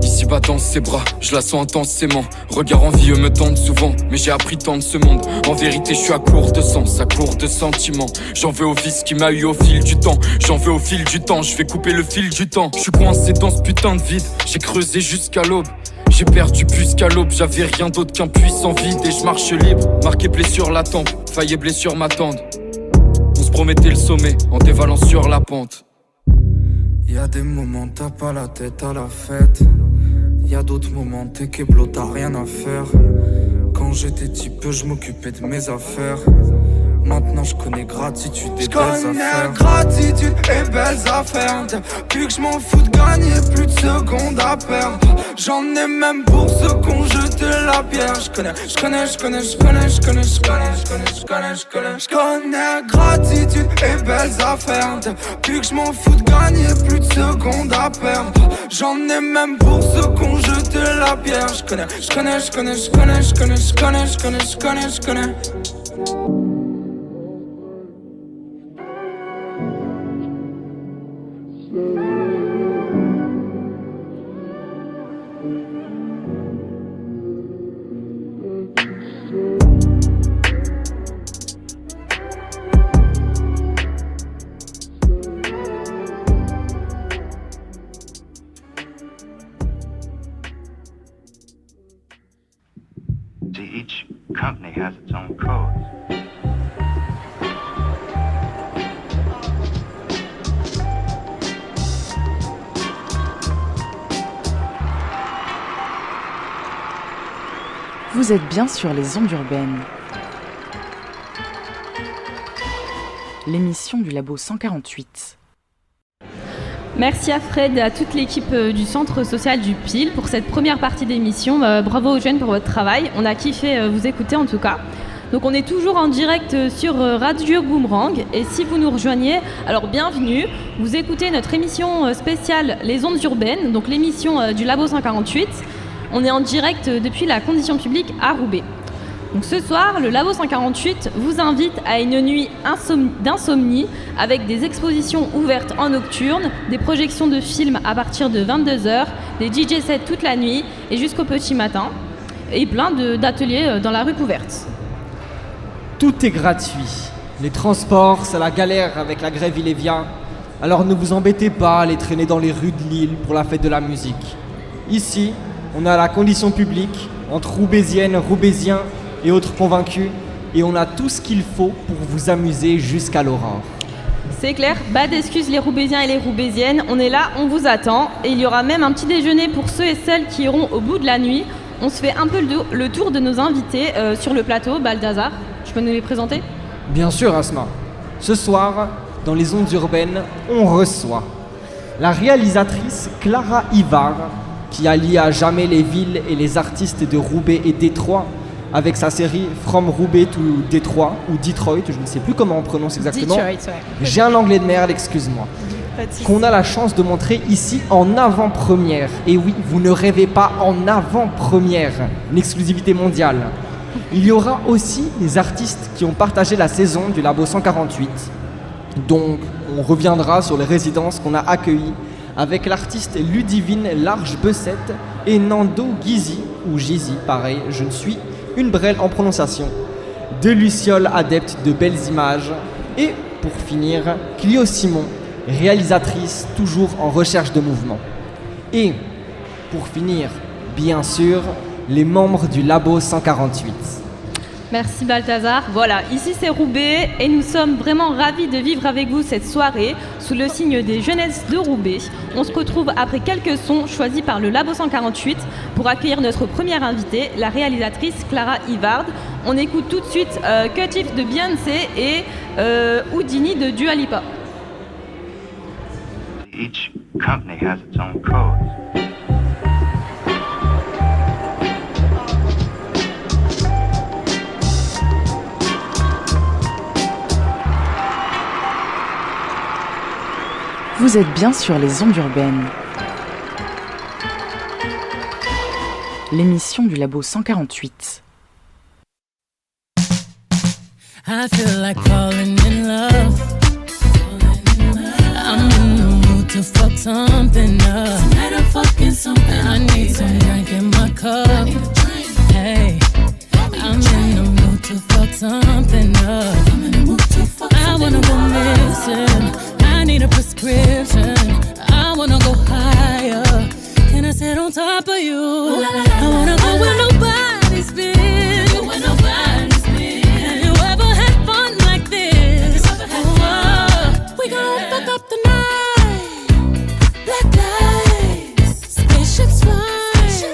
Ici bas dans ses bras, je la sens intensément. Regard envieux me tente souvent, mais j'ai appris tant de ce monde. En vérité je suis à court de sens, à court de sentiments. J'en veux au vice qui m'a eu au fil du temps. J'en veux au fil du temps, je vais couper le fil du temps. Je suis coincé dans ce putain de vide, j'ai creusé jusqu'à l'aube. J'ai perdu plus qu'à l'aube, j'avais rien d'autre qu'un puissant vide. Et je marche libre, marqué blessure la tempe, failli blessure m'attendent. On se promettait le sommet, en dévalant sur la pente. Y'a des moments t'as pas la tête à la fête. Y'a d'autres moments, t'es keblo, t'as rien à faire. Quand j'étais petit peu, je m'occupais de mes affaires. Maintenant je connais gratitude et belles affaires. Gratitude et belles affaires. Depuis que je m'en fous de gagner, plus de secondes à perdre. J'en ai même pour ceux qu'on jeté la pierre. Je connais gratitude et belles affaires. Depuis que je m'en fous de gagner, plus de secondes à perdre. J'en ai même pour ceux qu'on jeté la pierre. Je connais. See, each company has its own codes. Vous êtes bien sur les ondes urbaines. L'émission du Labo 148. Merci à Fred et à toute l'équipe du Centre social du PIL pour cette première partie d'émission. Bravo aux jeunes pour votre travail. On a kiffé vous écouter en tout cas. Donc on est toujours en direct sur Radio Boomerang. Et si vous nous rejoignez, alors bienvenue. Vous écoutez notre émission spéciale Les ondes urbaines, donc l'émission du Labo 148. On est en direct depuis la condition publique à Roubaix. Donc ce soir, le Labo 148 vous invite à une nuit d'insomnie avec des expositions ouvertes en nocturne, des projections de films à partir de 22h, des DJ sets toute la nuit et jusqu'au petit matin, et plein d'ateliers dans la rue couverte. Tout est gratuit. Les transports, c'est la galère avec la grève Ilévia. Alors ne vous embêtez pas à aller traîner dans les rues de Lille pour la fête de la musique. Ici, on a la condition publique entre Roubaisiennes, Roubaisiens et autres convaincus, et on a tout ce qu'il faut pour vous amuser jusqu'à l'aurore. C'est clair, pas d'excuses les Roubaisiens et les Roubaisiennes, on est là, on vous attend, et il y aura même un petit déjeuner pour ceux et celles qui iront au bout de la nuit. On se fait un peu le tour de nos invités sur le plateau. Balthazar, tu peux nous les présenter ? Bien sûr Asma. Ce soir, dans les ondes urbaines, on reçoit la réalisatrice Clara Ivard, qui allie à jamais les villes et les artistes de Roubaix et Détroit, avec sa série From Roubaix to Détroit, ou Detroit, je ne sais plus comment on prononce exactement. Detroit, ouais. J'ai un anglais de merde, excuse-moi. Qu'on a la chance de montrer ici en avant-première. Et oui, vous ne rêvez pas, en avant-première. Une exclusivité mondiale. Il y aura aussi les artistes qui ont partagé la saison du Labo 148. Donc, on reviendra sur les résidences qu'on a accueillies avec l'artiste Ludivine Large-Bessette et Nando Gizy, ou Gizy, pareil, je ne suis une brêle en prononciation, de Luciole, adepte de belles images, et pour finir, Clio Simon, réalisatrice toujours en recherche de mouvement. Et pour finir, bien sûr, les membres du Labo 148. Merci Balthazar. Voilà, ici c'est Roubaix et nous sommes vraiment ravis de vivre avec vous cette soirée sous le signe des jeunesses de Roubaix. On se retrouve après quelques sons choisis par le Labo 148 pour accueillir notre première invitée, la réalisatrice Clara Ivard. On écoute tout de suite Cut If de Beyoncé et Houdini de Dua Lipa. Each company has its own codes. Vous êtes bien sur les ondes urbaines. L'émission du Labo 148. I feel like falling in love. I'm in the mood to fuck something up. I need some drink in my cup. Hey, I'm in the mood to fuck something up. I wanna go missing. I need a prescription. I wanna go higher. Can I sit on top of you? I wanna go where nobody's been. Have you ever had fun like this? We gon' fuck up the night. Black lights, spaceships fly.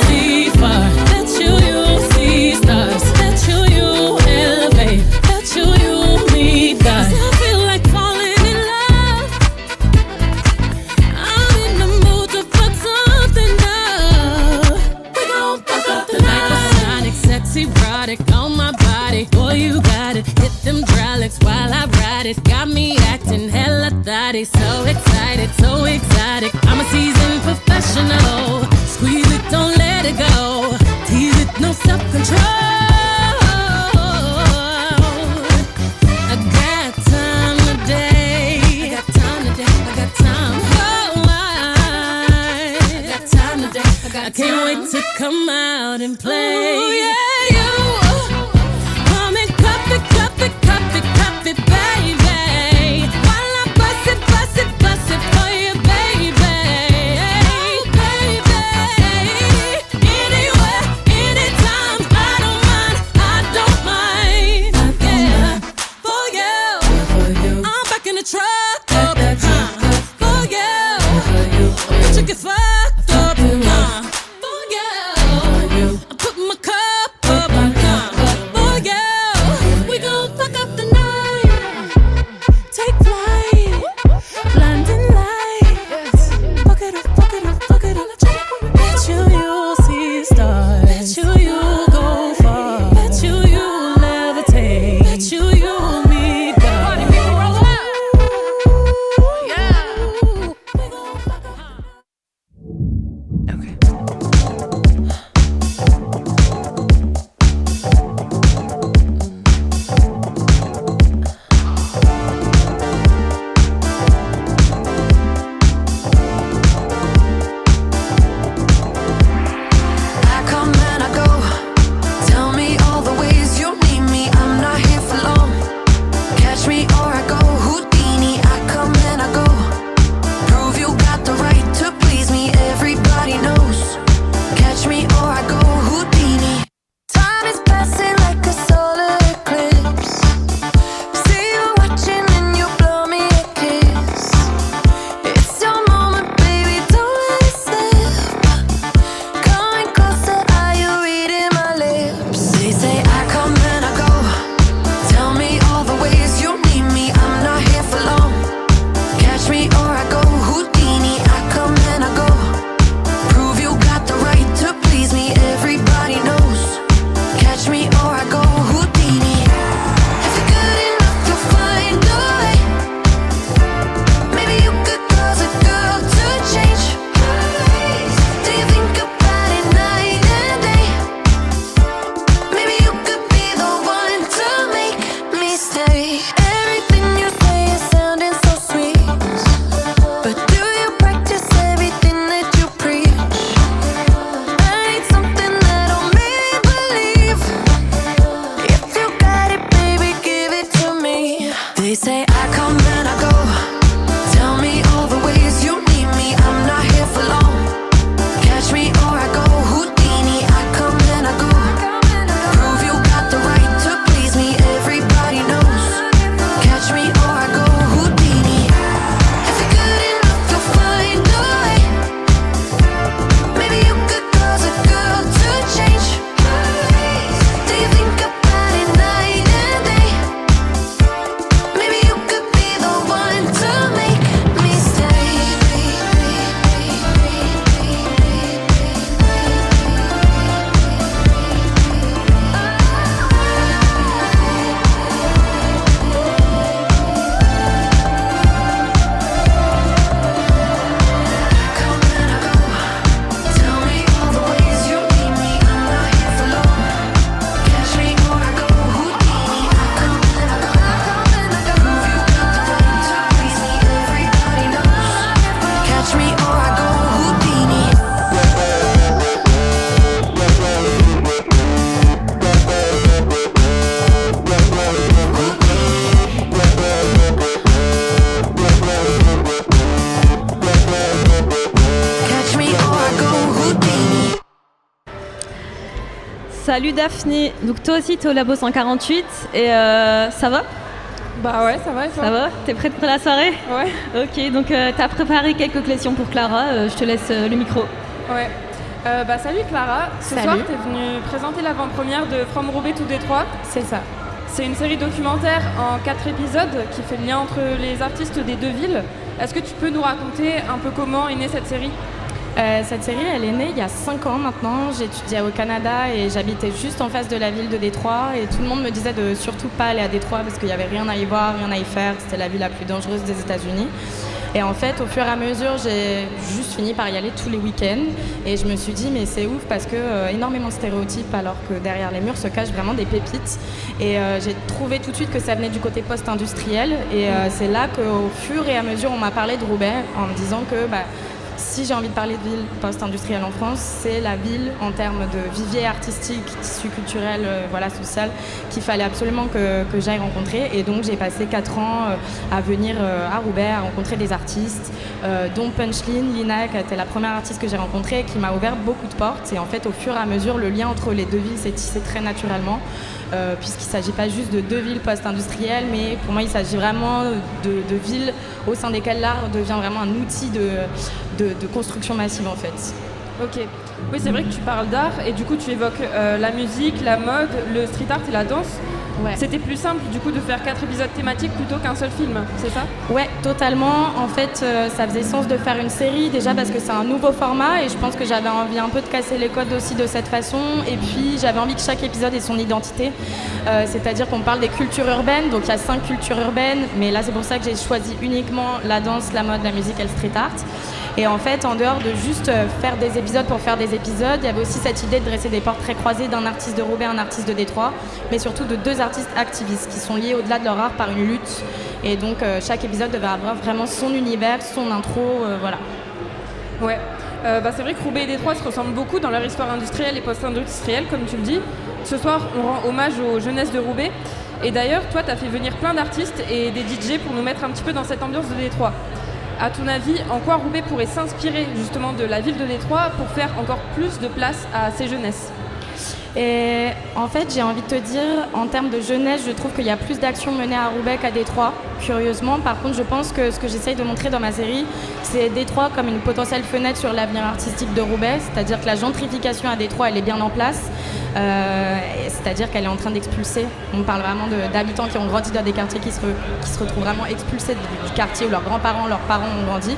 see far. Bet you'll see stars. Bet you'll elevate. Bet you'll meet God. 'Cause I feel like falling in love. I'm in the mood to fuck something up. We gon' fuck up the night. Sonic, sexy, erotic on my body. Boy, you got it. Hit them hydraulics while I ride it. Got me acting hella thotty. So excited, so exotic. I'm a seasoned professional. Squeeze it, don't let it go. Tease it, no self-control. I got time today. I got time today. I got time. Oh my. I got time today. I can't wait to come out and play. Ooh, yeah, you. Come and cup it, cup it, cup it, cup it, baby. While I bust it, bust it, bust it for you, baby. Baby. Anywhere, anytime, I don't mind, I don't mind. Yeah, for you. I'm back in the truck. For you. You get fucked up. For you. I put my cup up. For you. We gon' fuck up the night. Take flight. Blinding lights. Fuck it up, fuck it up, fuck it up. Bet you'll see stars. Bet you'll go far. Bet you'll levitate. Bet you'll meet God. Party people, roll out. I come and I go. Tell me all the ways you need me. I'm not here for long. Catch me or I go Houdini. I come and I go. Prove you got the right to please me. Everybody knows. Catch me or I go Houdini. Time is passing like a solar eclipse. See you watching and you blow me a kiss. It's your moment, baby, don't let it slip. Coming closer, are you reading my lips? They say I come and I go. Tell me all the ways you need me. I'm not here for long. Catch me or I go Houdini. I come and I go. Prove you got the right to please me. Everybody knows. Catch me or I go Houdini. If you're good enough, you'll find a way. Maybe you could cause a girl to change. Do you think about it night and day? Maybe you could be the one to make me stay. Everything you say is sounding so sweet, but do you practice everything that you preach? I need something that'll make me believe. If you got it, baby, give it to me. They say I come and I go. Tell me all the ways you need me. I'm not here for long. Catch me or I go Houdini. I come and I go. Prove you got the right to please me. Everybody knows. Catch me or I go Houdini. If you're good enough, you'll find a way. Maybe you could cause a girl to change. Do you think about it night and day? Maybe you could be the one to make me stay. Tell me all the ways you need me. I'm not here for long. Catch me or I go Houdini. I come and I go. Prove you got the right to please me. Everybody knows. Catch me or I go Houdini. Catch me or I go Houdini. Salut Daphné, donc toi aussi t'es au Labo 148 et ça va? Bah ouais, ça va et toi? Ça va? T'es prête pour la soirée? Ouais. Ok, donc t'as préparé quelques questions pour Clara, je te laisse le micro. Ouais. Salut Clara, ce Salut. soir tu es venue présenter l'avant-première de From Roubaix to Détroit. C'est ça. C'est une série documentaire en 4 épisodes qui fait le lien entre les artistes des deux villes. Est-ce que tu peux nous raconter un peu comment est née cette série ? Cette série, elle est née il y a 5 ans maintenant. J'étudiais au Canada et j'habitais juste en face de la ville de Détroit. Et tout le monde me disait de surtout pas aller à Détroit parce qu'il n'y avait rien à y voir, rien à y faire. C'était la ville la plus dangereuse des États-Unis. Et en fait, au fur et à mesure, j'ai juste fini par y aller tous les week-ends. Et je me suis dit, mais c'est ouf parce que énormément de stéréotypes alors que derrière les murs se cachent vraiment des pépites. Et j'ai trouvé tout de suite que ça venait du côté post-industriel. Et c'est là qu'au fur et à mesure, on m'a parlé de Roubaix en me disant que si j'ai envie de parler de ville post-industrielle en France, c'est la ville en termes de vivier artistique, tissu culturel, social, qu'il fallait absolument que j'aille rencontrer. Et donc j'ai passé 4 ans à venir à Roubaix, à rencontrer des artistes, dont Punchline, Lina, qui était la première artiste que j'ai rencontrée, qui m'a ouvert beaucoup de portes. Et en fait, au fur et à mesure, le lien entre les deux villes s'est tissé très naturellement. Puisqu'il ne s'agit pas juste de 2 villes post-industrielles, mais pour moi il s'agit vraiment de villes au sein desquelles l'art devient vraiment un outil de construction massive en fait. Ok. Oui, c'est vrai que tu parles d'art et du coup tu évoques la musique, la mode, le street art et la danse. Ouais. C'était plus simple du coup de faire 4 épisodes thématiques plutôt qu'un seul film, c'est ça ? Ouais, totalement. En fait, ça faisait sens de faire une série, déjà parce que c'est un nouveau format et je pense que j'avais envie un peu de casser les codes aussi de cette façon. Et puis, j'avais envie que chaque épisode ait son identité. C'est-à-dire qu'on parle des cultures urbaines, donc il y a 5 cultures urbaines, mais là, c'est pour ça que j'ai choisi uniquement la danse, la mode, la musique et le street art. Et en fait, en dehors de juste faire des épisodes pour faire des épisodes, il y avait aussi cette idée de dresser des portraits croisés d'un artiste de Roubaix, un artiste de Détroit, mais surtout de 2 artistes activistes qui sont liés au-delà de leur art par une lutte. Et donc, chaque épisode devait avoir vraiment son univers, son intro, voilà. Ouais. C'est vrai que Roubaix et Détroit se ressemblent beaucoup dans leur histoire industrielle et post-industrielle, comme tu le dis. Ce soir, on rend hommage aux jeunesses de Roubaix. Et d'ailleurs, toi, tu as fait venir plein d'artistes et des DJ pour nous mettre un petit peu dans cette ambiance de Détroit. À ton avis, en quoi Roubaix pourrait s'inspirer justement de la ville de Détroit pour faire encore plus de place à ces jeunesses ? Et en fait, j'ai envie de te dire, en termes de jeunesse, je trouve qu'il y a plus d'actions menées à Roubaix qu'à Détroit, curieusement. Par contre, je pense que ce que j'essaye de montrer dans ma série, c'est Détroit comme une potentielle fenêtre sur l'avenir artistique de Roubaix. C'est-à-dire que la gentrification à Détroit, elle est bien en place. C'est-à-dire qu'elle est en train d'expulser. On parle vraiment d'habitants qui ont grandi dans des quartiers qui se retrouvent vraiment expulsés du quartier où leurs grands-parents, leurs parents ont grandi.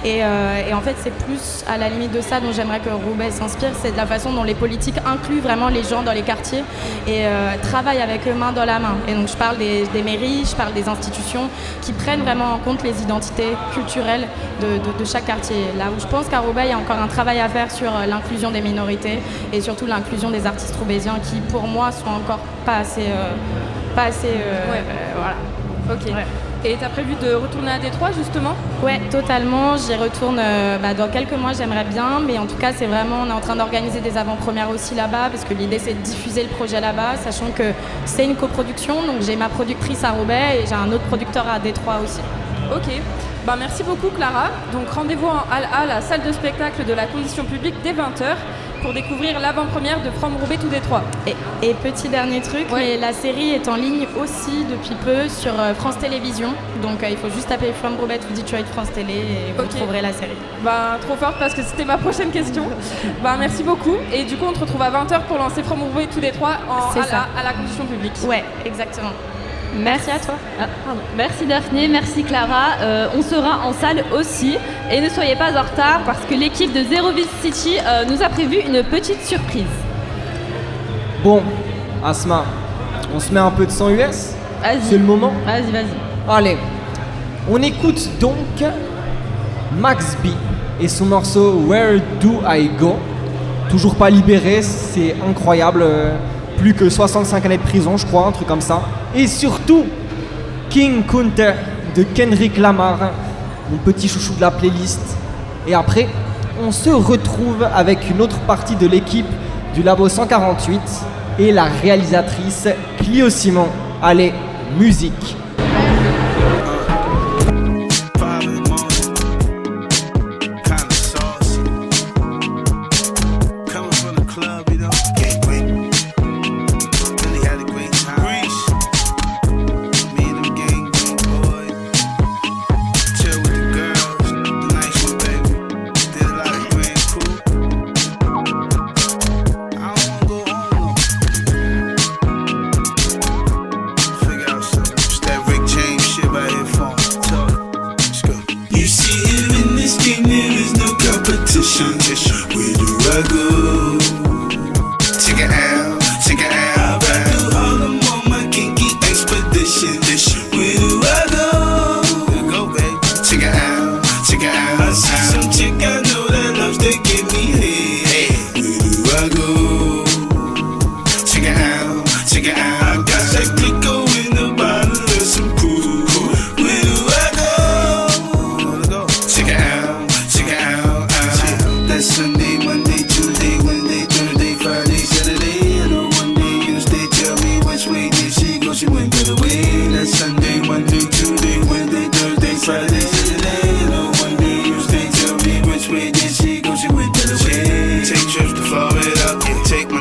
Et en fait, c'est plus à la limite de ça dont j'aimerais que Roubaix s'inspire, c'est de la façon dont les politiques incluent vraiment les gens dans les quartiers et travaillent avec eux main dans la main. Et donc je parle des mairies, je parle des institutions qui prennent vraiment en compte les identités culturelles de chaque quartier. Là où je pense qu'à Roubaix, il y a encore un travail à faire sur l'inclusion des minorités et surtout l'inclusion des artistes roubaisiens qui, pour moi, sont encore pas assez voilà. Ok. Ouais. Et t'as prévu de retourner à Détroit justement ? Ouais, totalement. J'y retourne dans quelques mois, j'aimerais bien. Mais en tout cas, c'est vraiment, on est en train d'organiser des avant-premières aussi là-bas parce que l'idée, c'est de diffuser le projet là-bas, sachant que c'est une coproduction. Donc j'ai ma productrice à Roubaix et j'ai un autre producteur à Détroit aussi. Ok. Merci beaucoup Clara. Donc rendez-vous en Hall A, la salle de spectacle de la Condition publique dès 20h pour découvrir l'avant-première de From Roubaix to Détroit. Et petit dernier truc, mais la série est en ligne aussi depuis peu sur France Télévisions. Donc il faut juste taper From Roubaix to Detroit France Télé et vous trouverez la série. Trop forte parce que c'était ma prochaine question. Merci beaucoup. Et du coup, on te retrouve à 20h pour lancer From Roubaix to Détroit à la Condition publique. Ouais, exactement. Merci à toi. Merci Daphné, merci Clara. On sera en salle aussi. Et ne soyez pas en retard parce que l'équipe de Zero Vice City nous a prévu une petite surprise. Bon, Asma, on se met un peu de son US ? Vas-y. C'est le moment ? Vas-y. Allez, on écoute donc Max B et son morceau Where Do I Go ? Toujours pas libéré, c'est incroyable. Plus que 65 années de prison, je crois, un truc comme ça. Et surtout, King Kunta de Kendrick Lamar, mon petit chouchou de la playlist. Et après, on se retrouve avec une autre partie de l'équipe du Labo 148 et la réalisatrice Clio Simon. Allez, musique.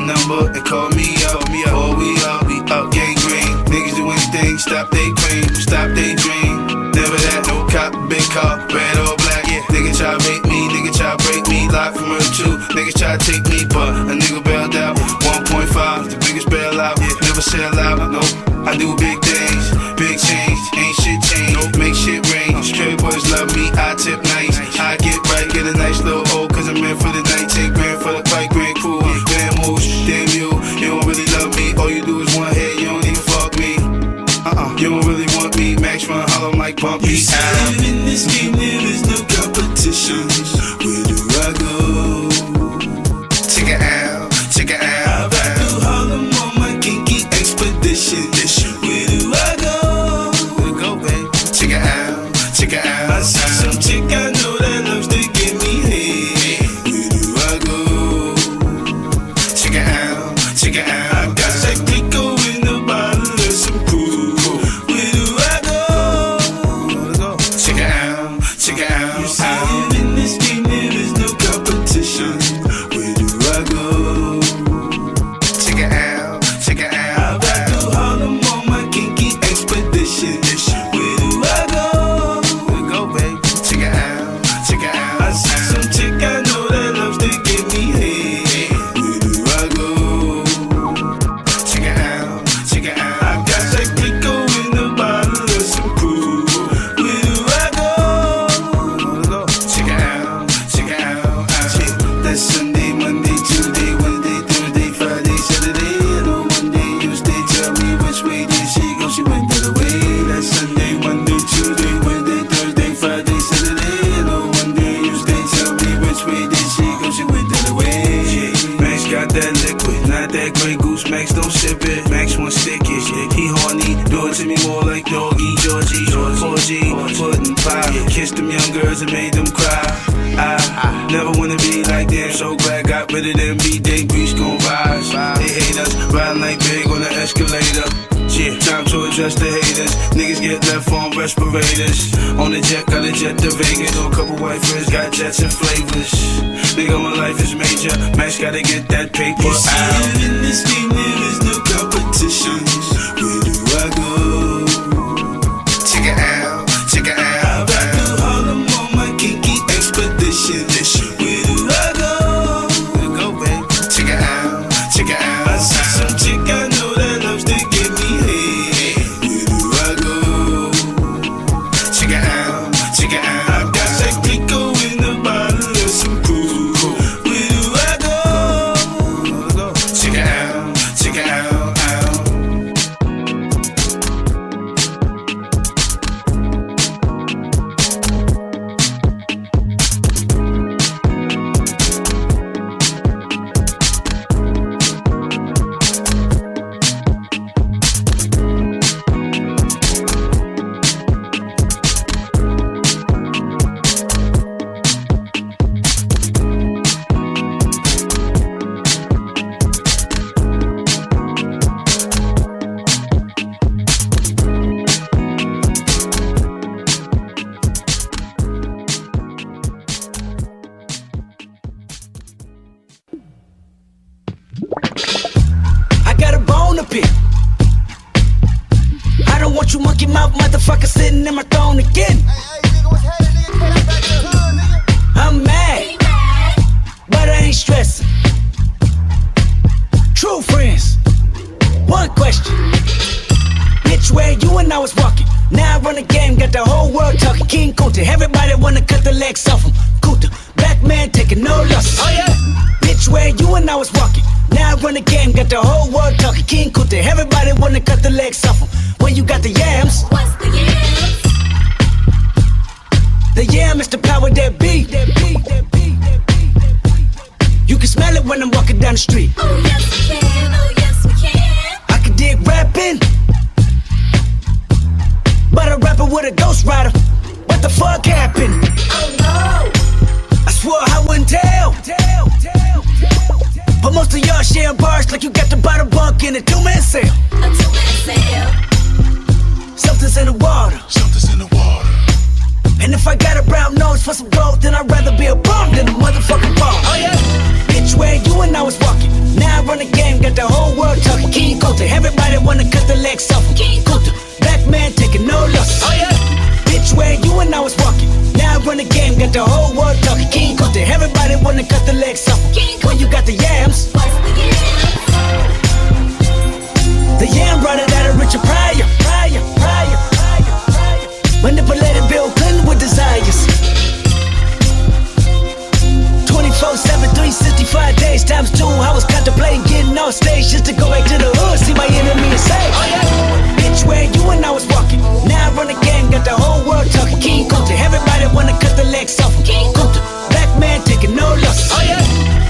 number and call me up. Oh, we up, gang green. Niggas do anything, stop they cream, stop they dream. Never that, no cop, big car, red or black. Yeah, nigga try make me, nigga try break me, lock from real two. Niggas try take me, but a nigga bailed out. 1.5, the biggest bailout. Yeah, never sell out, no. I do big things, big change, ain't shit change. Nope, make shit rain. Straight boys love me, I tip nice. I get right, get a nice little hole, cause I'm in for the night. Take grand for the fight, grand crew. Damn moose, damn you don't really love me. All you do is one head, you don't even fuck me. You don't really want me. Max run hollow like Bumpy. You see, in this game there is no competition. Where do I go? Check it out, check it out. I ride through Harlem on my kinky expedition. Where do I go? Where go, babe? Check it out, check it out. I see some chick I know that loves to give me head. Where do I go? Check it out, check it out. I got that Clico in the bottle of some pool. Where do I go? Check it out, check it out. You see, in this game there is no competition. Where do I go? Check it out, check it out. I ride through Harlem on my kinky expedition. Where do I go? Where go, babe? Check it out, check it out. I see some chick I know that loves to give me head. Where do I go? Check it out, check it out. I got that Clico in the bottle of some pool. Where do I go? Check it out, check it out. That's Sunday, Monday, Tuesday, Wednesday, Thursday, Friday, Saturday. And on Monday, Tuesday, tell me which way did she go? She went the other way. That's Sunday, Monday, Tuesday, Wednesday, Thursday, Friday, Saturday. And on Monday, Tuesday, tell me which way did she go? She went the other way. Max got that liquid, not that Grey Goose. Max don't sip it, Max won't stick it. He horny, do it to me more like doggy, Georgie, 4G, pudding pie. Kissed them young girls and made them cry. I never wanna be like them, so glad got rid of them. B-Day beats gon' rise. They hate us, riding like big on the escalator. Yeah, time to address the haters. Niggas get left on respirators. On the jet, got a jet to Vegas. On a couple white friends, got jets and flavors. Nigga, my life is major. Max gotta get that paper. You see, in this game there is no competition. Where do I go? Check it out, check it out. I ride through Harlem on my kinky expedition. Where do I go? Where go, babe? Check it out, check it out. I see some chick I know that loves to give me head. Where do I go? Check it out, check it out. I got that Clico in the bottle of some pool. Where do I go? Check it out, check it out. I got a bone to pick. I don't want you monkey mouth motherfucker sitting in my throne again. I'm mad, but I ain't stressing. True friends, one question. Bitch, where you and I was walking. Now I run the game, got the whole world talking. King Kunta, everybody wanna cut the legs off him. Kunta, black man taking no losses. Oh yeah. Bitch, where you and I was walking. Now I run the game, got the whole world talking. King Kunta, everybody wanna cut the legs off him. When you got the yams. What's the yams? The yam is the power that be. You can smell it when I'm walking down the street. Oh yes we can, oh yes we can. I can dig rapping, but a rapper with a ghost rider. What the fuck happened? Oh no. I swore I wouldn't tell. But most of y'all sharing bars like you got to buy the bunk in a two-man sale. A two-man sale. Something's in the water. Something's in the water. And if I got a brown nose for some gold, then I'd rather be a bum than a motherfucking bum. Oh yeah. Bitch, where you and I was walking. Now I run the game. the whole world talking. King Kunta, everybody wanna cut the legs off him. King Kunta, black man taking no loss. Oh yeah. Bitch, where you and I was walking. Now I run the game, got the whole world talking. King Kunta, everybody wanna cut the legs off him. When you got the yams. The yam brought it out of Richard Pryor. Manipulated Bill Clinton with desires. 24/7, 365 days times 2. I was contemplating getting on stage just to go back to the hood, see my enemy and say, oh yeah. Bitch, where you and I was walking. Now I run the game, got the whole world talking. King Kunta, everybody wanna cut the legs off him. King Kunta, black man taking no loss. Oh yeah.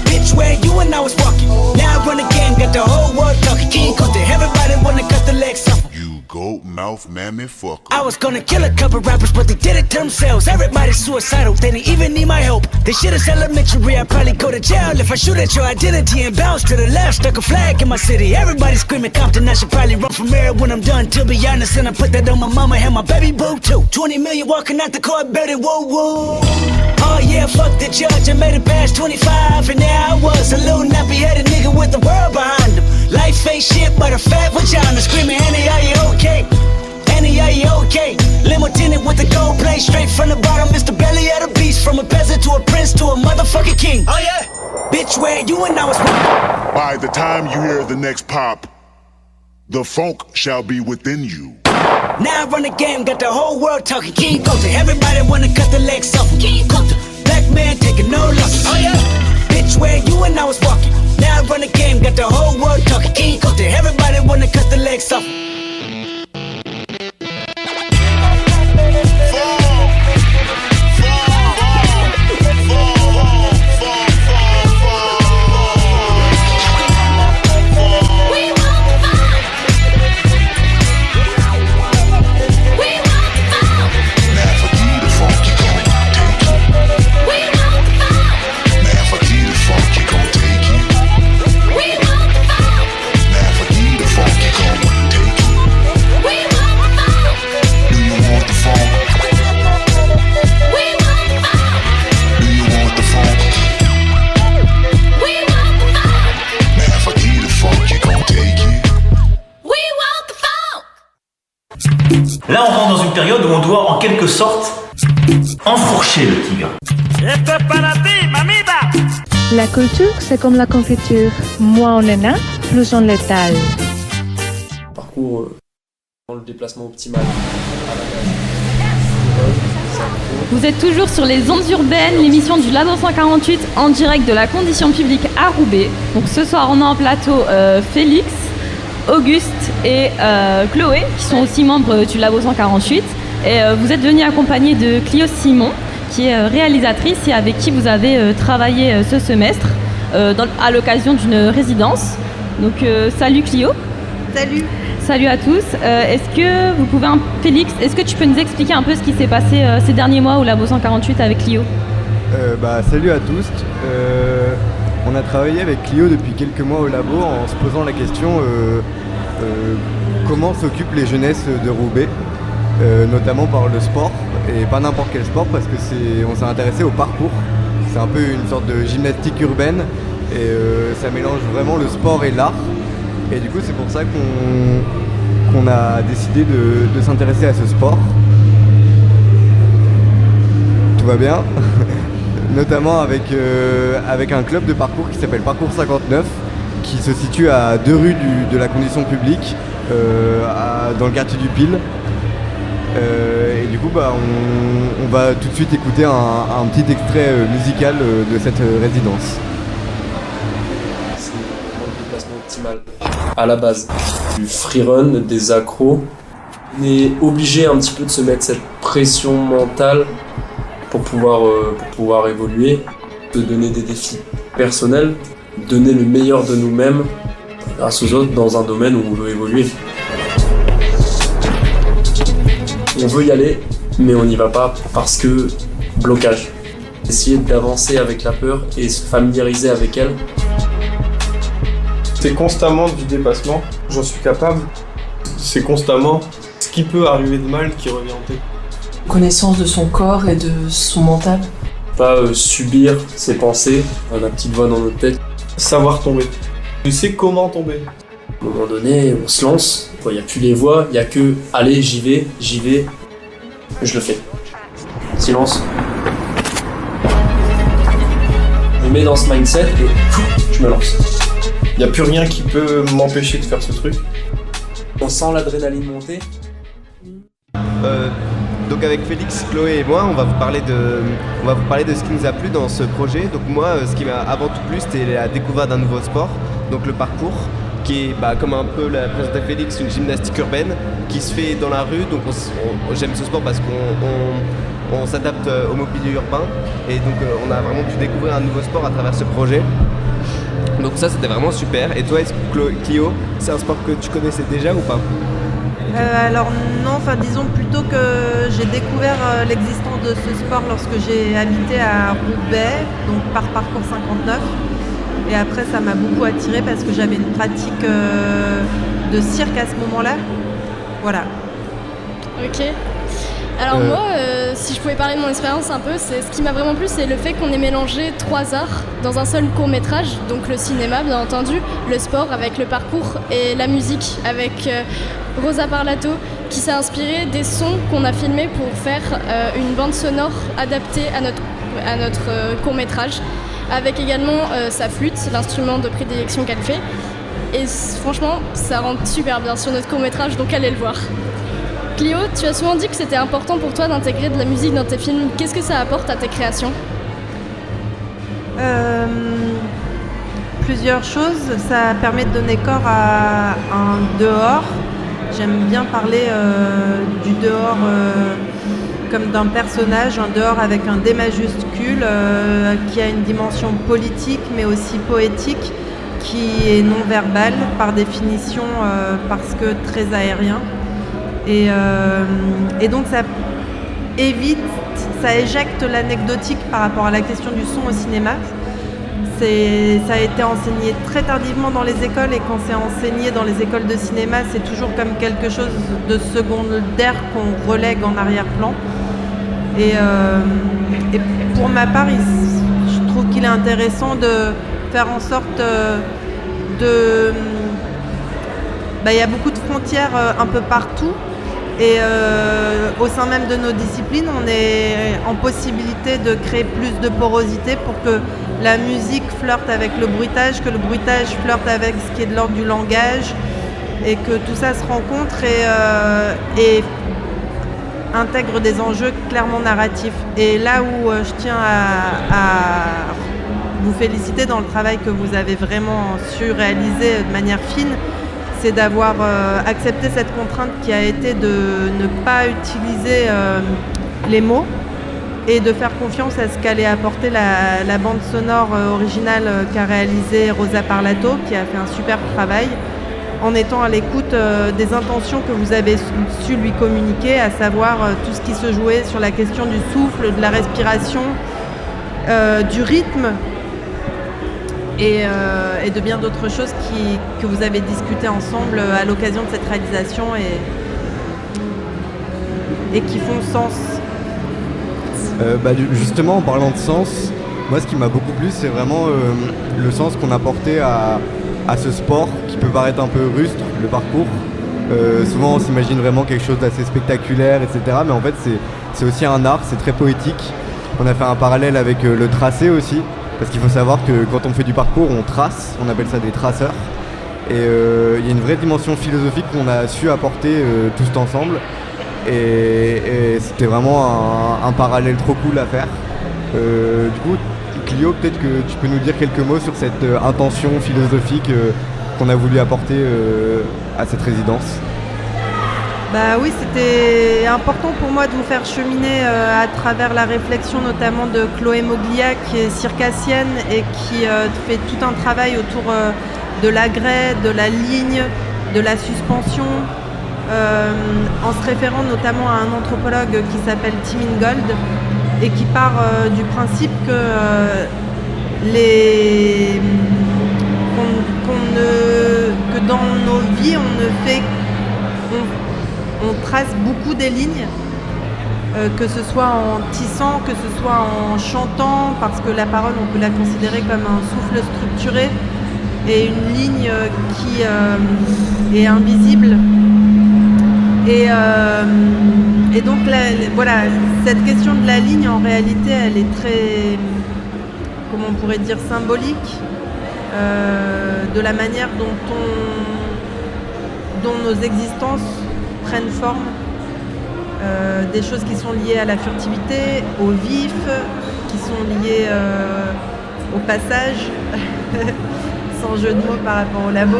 Bitch, where you and I was walking. Now I run the game, got the whole world talking. King Kunta, everybody wanna cut the legs off him. Goat mouth mammy fucker. I was gonna kill a couple rappers, but they did it to themselves. Everybody's suicidal, they didn't even need my help. This shit is elementary, I'd probably go to jail if I shoot at your identity and bounce to the left. Stuck a flag in my city, everybody screaming Compton. I should probably run from here when I'm done, to be honest. And I put that on my mama and my baby boo too. 20 million walking out the court, baby, whoa, whoa. Oh yeah, fuck the judge, I made it past 25. And there I was, a little nappy-headed nigga with the world behind him. Life ain't shit but a fat vagina. Screaming, Annie, are you okay? Annie, are you okay? Limo tinted with the gold plate. Straight from the bottom, Mr. Belly of the beast. From a peasant to a prince to a motherfucking king. Oh yeah? Bitch, where you and I was. By the time you hear the next pop, the funk shall be within you. Now I run the game, got the whole world talking. King Kunta, everybody wanna cut the legs off him. King Kunta, black man taking no losses. Oh yeah? Bitch, where you and I was walking. Now I run the game, got the whole world talking. King Kunta, everybody wanna cut the legs off him. Là, on rentre dans une période où on doit, en quelque sorte, enfourcher le tigre. La culture, c'est comme la confiture. Moins on en a, plus on l'étale. Parcours dans le déplacement optimal. Vous êtes toujours sur les ondes urbaines, l'émission du Labo 148 en direct de la condition publique à Roubaix. Donc ce soir, on a en plateau Félix, Auguste et Chloé, qui sont aussi membres du Labo 148. Et vous êtes venus accompagnés de Clio Simon, qui est réalisatrice et avec qui vous avez travaillé ce semestre à l'occasion d'une résidence. Donc salut Clio. Salut. Salut à tous. Est-ce que vous pouvez, Félix, est-ce que tu peux nous expliquer un peu ce qui s'est passé ces derniers mois au Labo 148 avec Clio? Salut à tous. On a travaillé avec Clio depuis quelques mois au labo en se posant la question comment s'occupent les jeunesses de Roubaix, notamment par le sport, et pas n'importe quel sport parce que on s'est intéressé au parcours. C'est un peu une sorte de gymnastique urbaine et ça mélange vraiment le sport et l'art. Et du coup c'est pour ça qu'on a décidé de s'intéresser à ce sport. Tout va bien. Notamment avec un club de parcours qui s'appelle Parcours 59, qui se situe à 2 rues de la condition publique, dans le quartier du Pile. Et du coup, on va tout de suite écouter un petit extrait musical de cette résidence. C'est vraiment le déplacement optimal. À la base, du freerun, des accros, on est obligé un petit peu de se mettre cette pression mentale pour pouvoir évoluer, de donner des défis personnels, donner le meilleur de nous-mêmes grâce aux autres dans un domaine où on veut évoluer. On veut y aller, mais on n'y va pas parce que blocage. Essayer d'avancer avec la peur et se familiariser avec elle. C'est constamment du dépassement, j'en suis capable. C'est constamment ce qui peut arriver de mal qui revient en tête. Connaissance de son corps et de son mental. Pas subir ses pensées, la petite voix dans notre tête. Savoir tomber. Tu sais comment tomber. À un moment donné, on se lance, il n'y a plus les voix, il n'y a que allez, j'y vais, je le fais. Silence. Je me mets dans ce mindset et je me lance. Il n'y a plus rien qui peut m'empêcher de faire ce truc. On sent l'adrénaline monter. Donc avec Félix, Chloé et moi, on va vous parler de ce qui nous a plu dans ce projet. Donc moi, ce qui m'a avant tout plu, c'était la découverte d'un nouveau sport, donc le parcours, qui est comme un peu l'a présenté Félix, une gymnastique urbaine qui se fait dans la rue. Donc j'aime ce sport parce qu'on s'adapte au mobilier urbain et donc on a vraiment pu découvrir un nouveau sport à travers ce projet. Donc ça, c'était vraiment super. Et toi, Clio, c'est un sport que tu connaissais déjà ou pas ? Alors non, disons plutôt que j'ai découvert l'existence de ce sport lorsque j'ai habité à Roubaix, donc par parcours 59. Et après, ça m'a beaucoup attirée parce que j'avais une pratique de cirque à ce moment-là. Voilà. Ok. Alors moi, si je pouvais parler de mon expérience un peu, ce qui m'a vraiment plu, c'est le fait qu'on ait mélangé 3 arts dans un seul court-métrage, donc le cinéma bien entendu, le sport avec le parcours et la musique avec Rosa Parlato qui s'est inspirée des sons qu'on a filmés pour faire une bande sonore adaptée à notre court-métrage, avec également sa flûte, l'instrument de prédilection qu'elle fait. Et franchement, ça rentre super bien sur notre court-métrage, donc allez le voir. Clio, tu as souvent dit que c'était important pour toi d'intégrer de la musique dans tes films. Qu'est-ce que ça apporte à tes créations ? Plusieurs choses. Ça permet de donner corps à un dehors. J'aime bien parler du dehors comme d'un personnage, un dehors avec un D majuscule qui a une dimension politique mais aussi poétique, qui est non verbal par définition parce que très aérien. Et donc ça éjecte l'anecdotique par rapport à la question du son au cinéma. Ça a été enseigné très tardivement dans les écoles, et quand c'est enseigné dans les écoles de cinéma, c'est toujours comme quelque chose de secondaire qu'on relègue en arrière-plan. Et pour ma part, je trouve qu'il est intéressant de faire en sorte il y a beaucoup de frontières un peu partout. Et au sein même de nos disciplines, on est en possibilité de créer plus de porosité pour que la musique flirte avec le bruitage, que le bruitage flirte avec ce qui est de l'ordre du langage, et que tout ça se rencontre et intègre des enjeux clairement narratifs. Et là où je tiens à vous féliciter dans le travail que vous avez vraiment su réaliser de manière fine, c'est d'avoir accepté cette contrainte qui a été de ne pas utiliser les mots et de faire confiance à ce qu'allait apporter la bande sonore originale qu'a réalisée Rosa Parlato, qui a fait un super travail, en étant à l'écoute des intentions que vous avez su lui communiquer, à savoir tout ce qui se jouait sur la question du souffle, de la respiration, du rythme, et de bien d'autres choses que vous avez discuté ensemble à l'occasion de cette réalisation et qui font sens. Justement, en parlant de sens, moi ce qui m'a beaucoup plu, c'est vraiment le sens qu'on a porté à ce sport qui peut paraître un peu rustre, le parcours. Souvent on s'imagine vraiment quelque chose d'assez spectaculaire, etc. Mais en fait c'est aussi un art, c'est très poétique. On a fait un parallèle avec le tracé aussi. Parce qu'il faut savoir que quand on fait du parcours, on trace, on appelle ça des traceurs. Et il y a une vraie dimension philosophique qu'on a su apporter tous ensemble. Et c'était vraiment un parallèle trop cool à faire. Du coup, Clio, peut-être que tu peux nous dire quelques mots sur cette intention philosophique qu'on a voulu apporter à cette résidence. Oui, c'était important pour moi de vous faire cheminer à travers la réflexion notamment de Chloé Moglia, qui est circassienne et qui fait tout un travail autour de l'agrès, de la ligne, de la suspension, en se référant notamment à un anthropologue qui s'appelle Tim Ingold et qui part du principe que que dans nos vies, on trace beaucoup des lignes, que ce soit en tissant, que ce soit en chantant, parce que la parole, on peut la considérer comme un souffle structuré, et une ligne qui est invisible. Et donc voilà, cette question de la ligne, en réalité, elle est très, comment on pourrait dire, symbolique de la manière dont nos existences prennent forme. Des choses qui sont liées à la furtivité, au vif, qui sont liées au passage, sans jeu de mots par rapport au labo.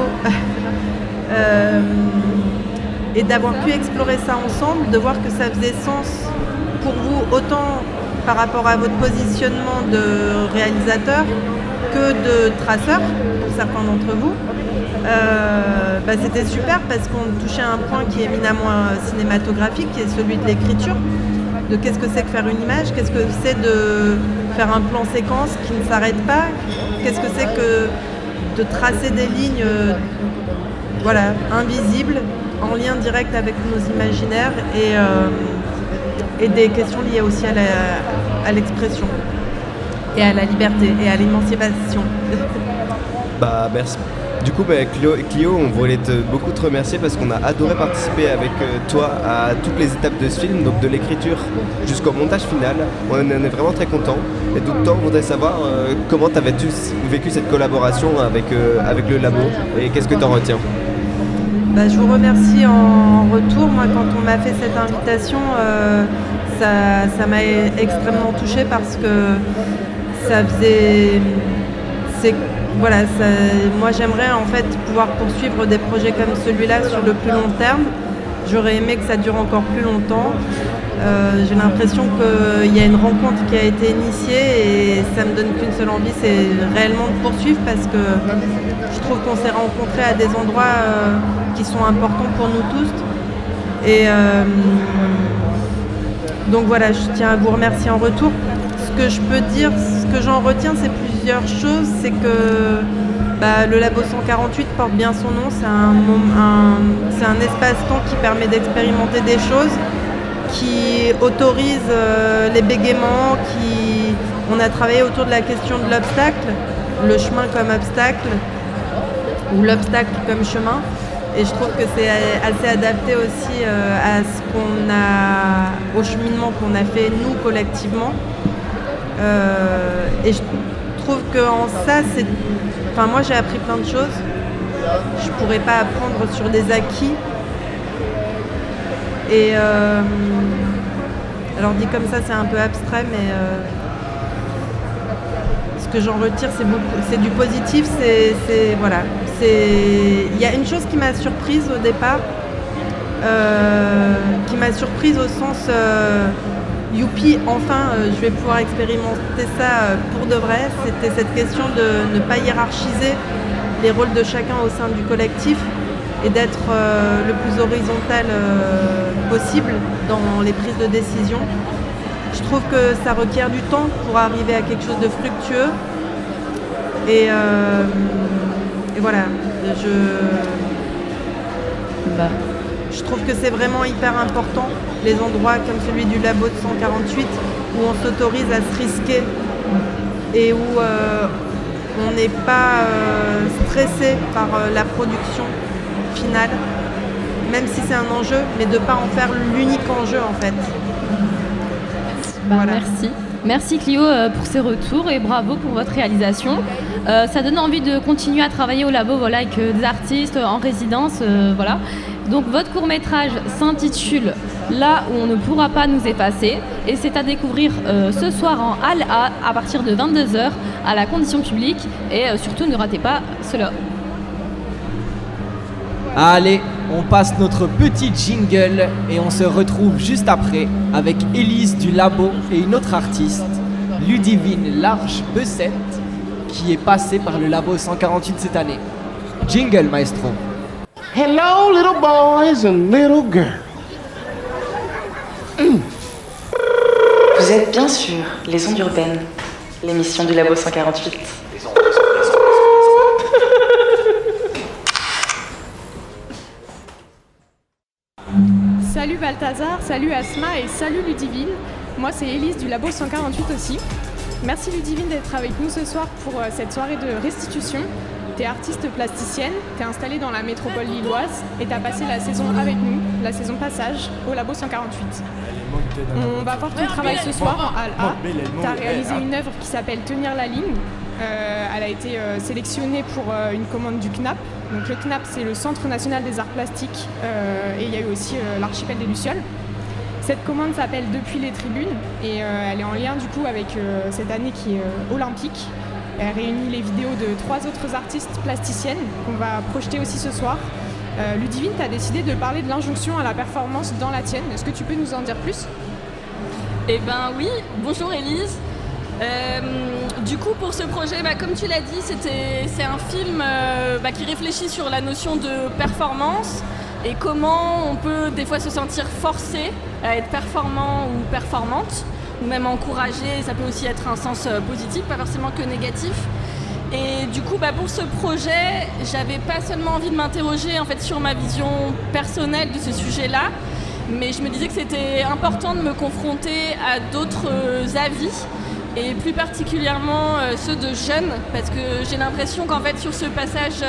Et d'avoir pu explorer ça ensemble, de voir que ça faisait sens pour vous, autant par rapport à votre positionnement de réalisateur que de traceur, pour certains d'entre vous. C'était super parce qu'on touchait à un point qui est éminemment cinématographique, qui est celui de l'écriture, de qu'est-ce que c'est que faire une image, qu'est-ce que c'est de faire un plan séquence qui ne s'arrête pas, qu'est-ce que c'est que de tracer des lignes invisibles, en lien direct avec nos imaginaires et des questions liées aussi à l'expression et à la liberté et à l'émancipation. Merci. Du coup, Clio, on voulait beaucoup te remercier parce qu'on a adoré participer avec toi à toutes les étapes de ce film, donc de l'écriture jusqu'au montage final. On en est vraiment très contents. Et donc, toi, on voudrait savoir comment tu avais vécu cette collaboration avec le labo et qu'est-ce que tu en retiens? Je vous remercie en retour. Moi, quand on m'a fait cette invitation, ça m'a extrêmement touchée parce que ça faisait... moi j'aimerais en fait pouvoir poursuivre des projets comme celui-là sur le plus long terme. J'aurais aimé que ça dure encore plus longtemps. J'ai l'impression qu'il y a une rencontre qui a été initiée et ça me donne qu'une seule envie, c'est réellement de poursuivre parce que je trouve qu'on s'est rencontrés à des endroits qui sont importants pour nous tous. Et donc voilà, je tiens à vous remercier en retour. Ce que je peux dire, ce que j'en retiens, c'est plusieurs choses. C'est que le Labo 148 porte bien son nom. C'est un espace-temps qui permet d'expérimenter des choses, qui autorise les bégaiements, on a travaillé autour de la question de l'obstacle, le chemin comme obstacle, ou l'obstacle comme chemin. Et je trouve que c'est assez adapté aussi au cheminement qu'on a fait nous collectivement. Et je trouve qu'en ça, moi j'ai appris plein de choses. Je pourrais pas apprendre sur des acquis. Et alors dit comme ça, c'est un peu abstrait, mais ce que j'en retire, c'est du positif. Il y a une chose qui m'a surprise au départ, qui m'a surprise au sens youpi, enfin je vais pouvoir expérimenter ça pour de vrai. C'était cette question de ne pas hiérarchiser les rôles de chacun au sein du collectif et d'être le plus horizontal possible dans les prises de décision. Je trouve que ça requiert du temps pour arriver à quelque chose de fructueux. Et voilà, je trouve que c'est vraiment hyper important, les endroits comme celui du Labo de 148, où on s'autorise à se risquer et où on n'est pas stressé par la production finale, même si c'est un enjeu, mais de ne pas en faire l'unique enjeu en fait. Voilà. Merci Clio pour ces retours et bravo pour votre réalisation. Ça donne envie de continuer à travailler au labo avec des artistes en résidence. Donc votre court-métrage s'intitule Là où on ne pourra pas nous effacer et c'est à découvrir ce soir en Halle A à partir de 22h à la Condition Publique et surtout ne ratez pas cela. Allez, on passe notre petit jingle et on se retrouve juste après avec Élise du Labo et une autre artiste, Ludivine Large-Bessette, qui est passée par le Labo 148 cette année. Jingle, maestro. Hello, little boys and little girls. Vous êtes bien sûr Les Ondes Urbaines, l'émission du Labo 148. Salut Balthazar, salut Asma et salut Ludivine. Moi c'est Élise du Labo 148 aussi. Merci Ludivine d'être avec nous ce soir pour cette soirée de restitution. t'es artiste plasticienne, t'es installée dans la métropole lilloise et t'as passé la saison avec nous, la saison passage, au Labo 148. On va voir ton travail ce soir en Hall A. T'as réalisé une œuvre qui s'appelle Tenir la ligne. Elle a été sélectionnée pour une commande du CNAP. Donc le CNAP, c'est le Centre national des arts plastiques, et il y a eu aussi l'archipel des Lucioles. Cette commande s'appelle Depuis les tribunes et elle est en lien du coup avec cette année qui est olympique. Elle réunit les vidéos de 3 autres artistes plasticiennes qu'on va projeter aussi ce soir. Ludivine, tu as décidé de parler de l'injonction à la performance dans la tienne. Est-ce que tu peux nous en dire plus ? Eh ben oui, bonjour Élise. Du coup pour ce projet, comme tu l'as dit, c'est un film qui réfléchit sur la notion de performance et comment on peut des fois se sentir forcé à être performant ou performante, ou même encouragé, ça peut aussi être un sens positif, pas forcément que négatif. Et du coup pour ce projet, j'avais pas seulement envie de m'interroger en fait sur ma vision personnelle de ce sujet-là, mais je me disais que c'était important de me confronter à d'autres avis, et plus particulièrement ceux de jeunes, parce que j'ai l'impression qu'en fait sur ce passage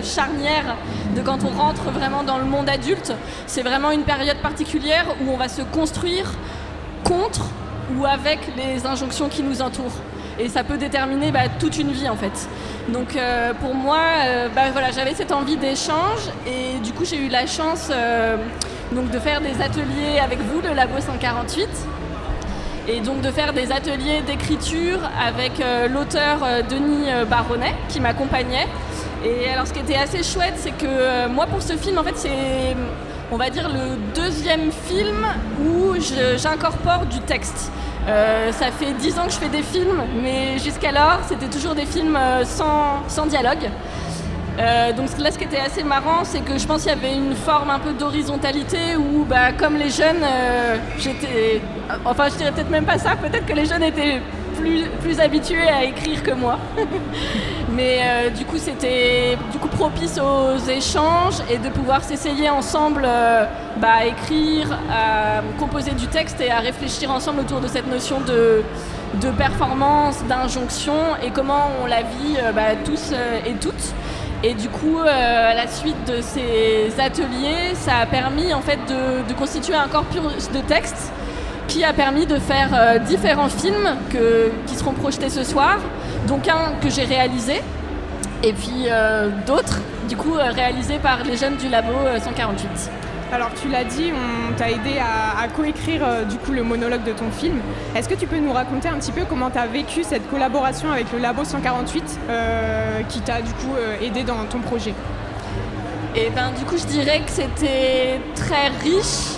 charnière de quand on rentre vraiment dans le monde adulte, c'est vraiment une période particulière où on va se construire contre ou avec les injonctions qui nous entourent. Et ça peut déterminer toute une vie en fait. Donc pour moi, j'avais cette envie d'échange, et du coup j'ai eu la chance donc de faire des ateliers avec vous, le Labo 148, et donc de faire des ateliers d'écriture avec l'auteur Denis Baronnet qui m'accompagnait. Et alors ce qui était assez chouette, c'est que moi pour ce film en fait c'est, on va dire, le deuxième film où j'incorpore du texte. Ça fait 10 ans que je fais des films, mais jusqu'alors c'était toujours des films sans dialogue. Donc là ce qui était assez marrant, c'est que je pense qu'il y avait une forme un peu d'horizontalité où comme les jeunes, j'étais, enfin je dirais peut-être même pas ça, peut-être que les jeunes étaient plus habitués à écrire que moi. Mais du coup c'était propice aux échanges et de pouvoir s'essayer ensemble à écrire, à composer du texte et à réfléchir ensemble autour de cette notion de performance, d'injonction, et comment on la vit tous et toutes. Et du coup, à la suite de ces ateliers, ça a permis en fait de constituer un corpus de textes qui a permis de faire différents films qui seront projetés ce soir. Donc un que j'ai réalisé, et puis d'autres du coup réalisés par les jeunes du Labo 148. Alors tu l'as dit, on t'a aidé à coécrire du coup le monologue de ton film. Est-ce que tu peux nous raconter un petit peu comment tu as vécu cette collaboration avec le Labo 148 qui t'a du coup aidé dans ton projet ? Et du coup je dirais que c'était très riche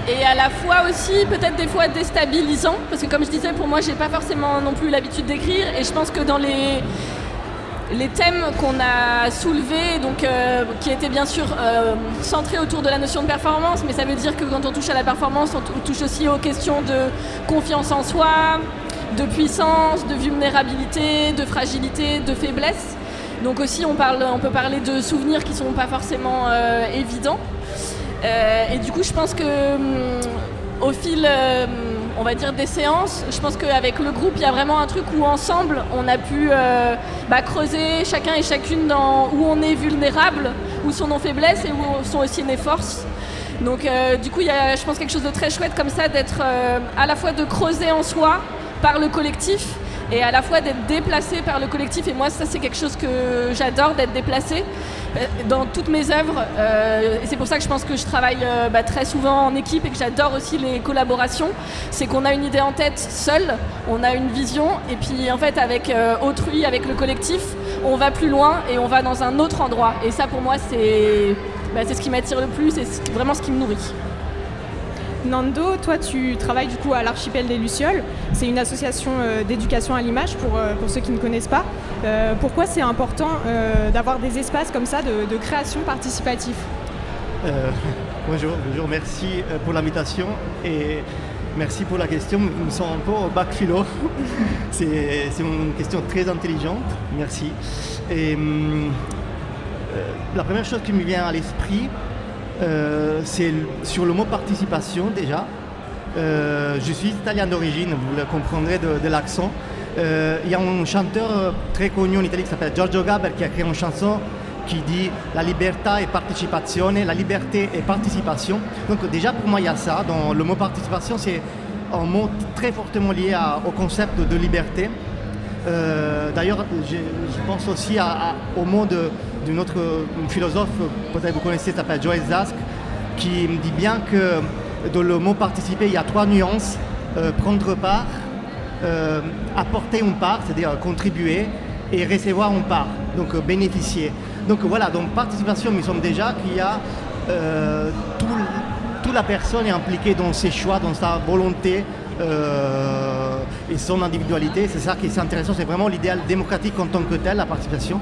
et à la fois aussi peut-être des fois déstabilisant, parce que comme je disais, pour moi j'ai pas forcément non plus l'habitude d'écrire, et je pense que dans les thèmes qu'on a soulevés, donc, qui étaient bien sûr centrés autour de la notion de performance, mais ça veut dire que quand on touche à la performance, on touche aussi aux questions de confiance en soi, de puissance, de vulnérabilité, de fragilité, de faiblesse. Donc aussi on peut parler de souvenirs qui ne sont pas forcément évidents. Et du coup je pense que au fil on va dire des séances, je pense qu'avec le groupe il y a vraiment un truc où ensemble on a pu creuser chacun et chacune dans où on est vulnérable, où sont nos faiblesses et où sont aussi nos forces. Donc du coup il y a, je pense, quelque chose de très chouette comme ça, d'être à la fois de creuser en soi par le collectif et à la fois d'être déplacé par le collectif. Et moi ça c'est quelque chose que j'adore, d'être déplacé dans toutes mes œuvres, et c'est pour ça que je pense que je travaille très souvent en équipe et que j'adore aussi les collaborations. C'est qu'on a une idée en tête seul, on a une vision, et puis en fait avec autrui, avec le collectif, on va plus loin et on va dans un autre endroit. Et ça pour moi c'est ce qui m'attire le plus et c'est vraiment ce qui me nourrit. Nando, toi tu travailles du coup à l'Archipel des Lucioles, c'est une association d'éducation à l'image pour ceux qui ne connaissent pas. Pourquoi c'est important d'avoir des espaces comme ça de création participative ? Bonjour, merci pour l'invitation et merci pour la question. Nous sommes un peu au bac philo, c'est une question très intelligente, merci. Et, la première chose qui me vient à l'esprit, c'est sur le mot participation déjà. Je suis italien d'origine, vous le comprendrez de l'accent. il y a un chanteur très connu en Italie qui s'appelle Giorgio Gaber qui a créé une chanson qui dit la libertà et partecipazione, la liberté et participation. Donc déjà pour moi il y a ça, dans le mot participation c'est un mot très fortement lié au concept de liberté. D'ailleurs je pense aussi au mot d'une autre philosophe, peut-être vous connaissez, qui s'appelle Joël Zask, qui me dit bien que dans le mot participer il y a 3 nuances, prendre part, apporter une part, c'est-à-dire contribuer, et recevoir une part, donc bénéficier. Donc voilà, dans participation, nous sommes déjà qu'il y a toute la personne est impliquée dans ses choix, dans sa volonté et son individualité. C'est ça qui est intéressant, c'est vraiment l'idéal démocratique en tant que tel, la participation.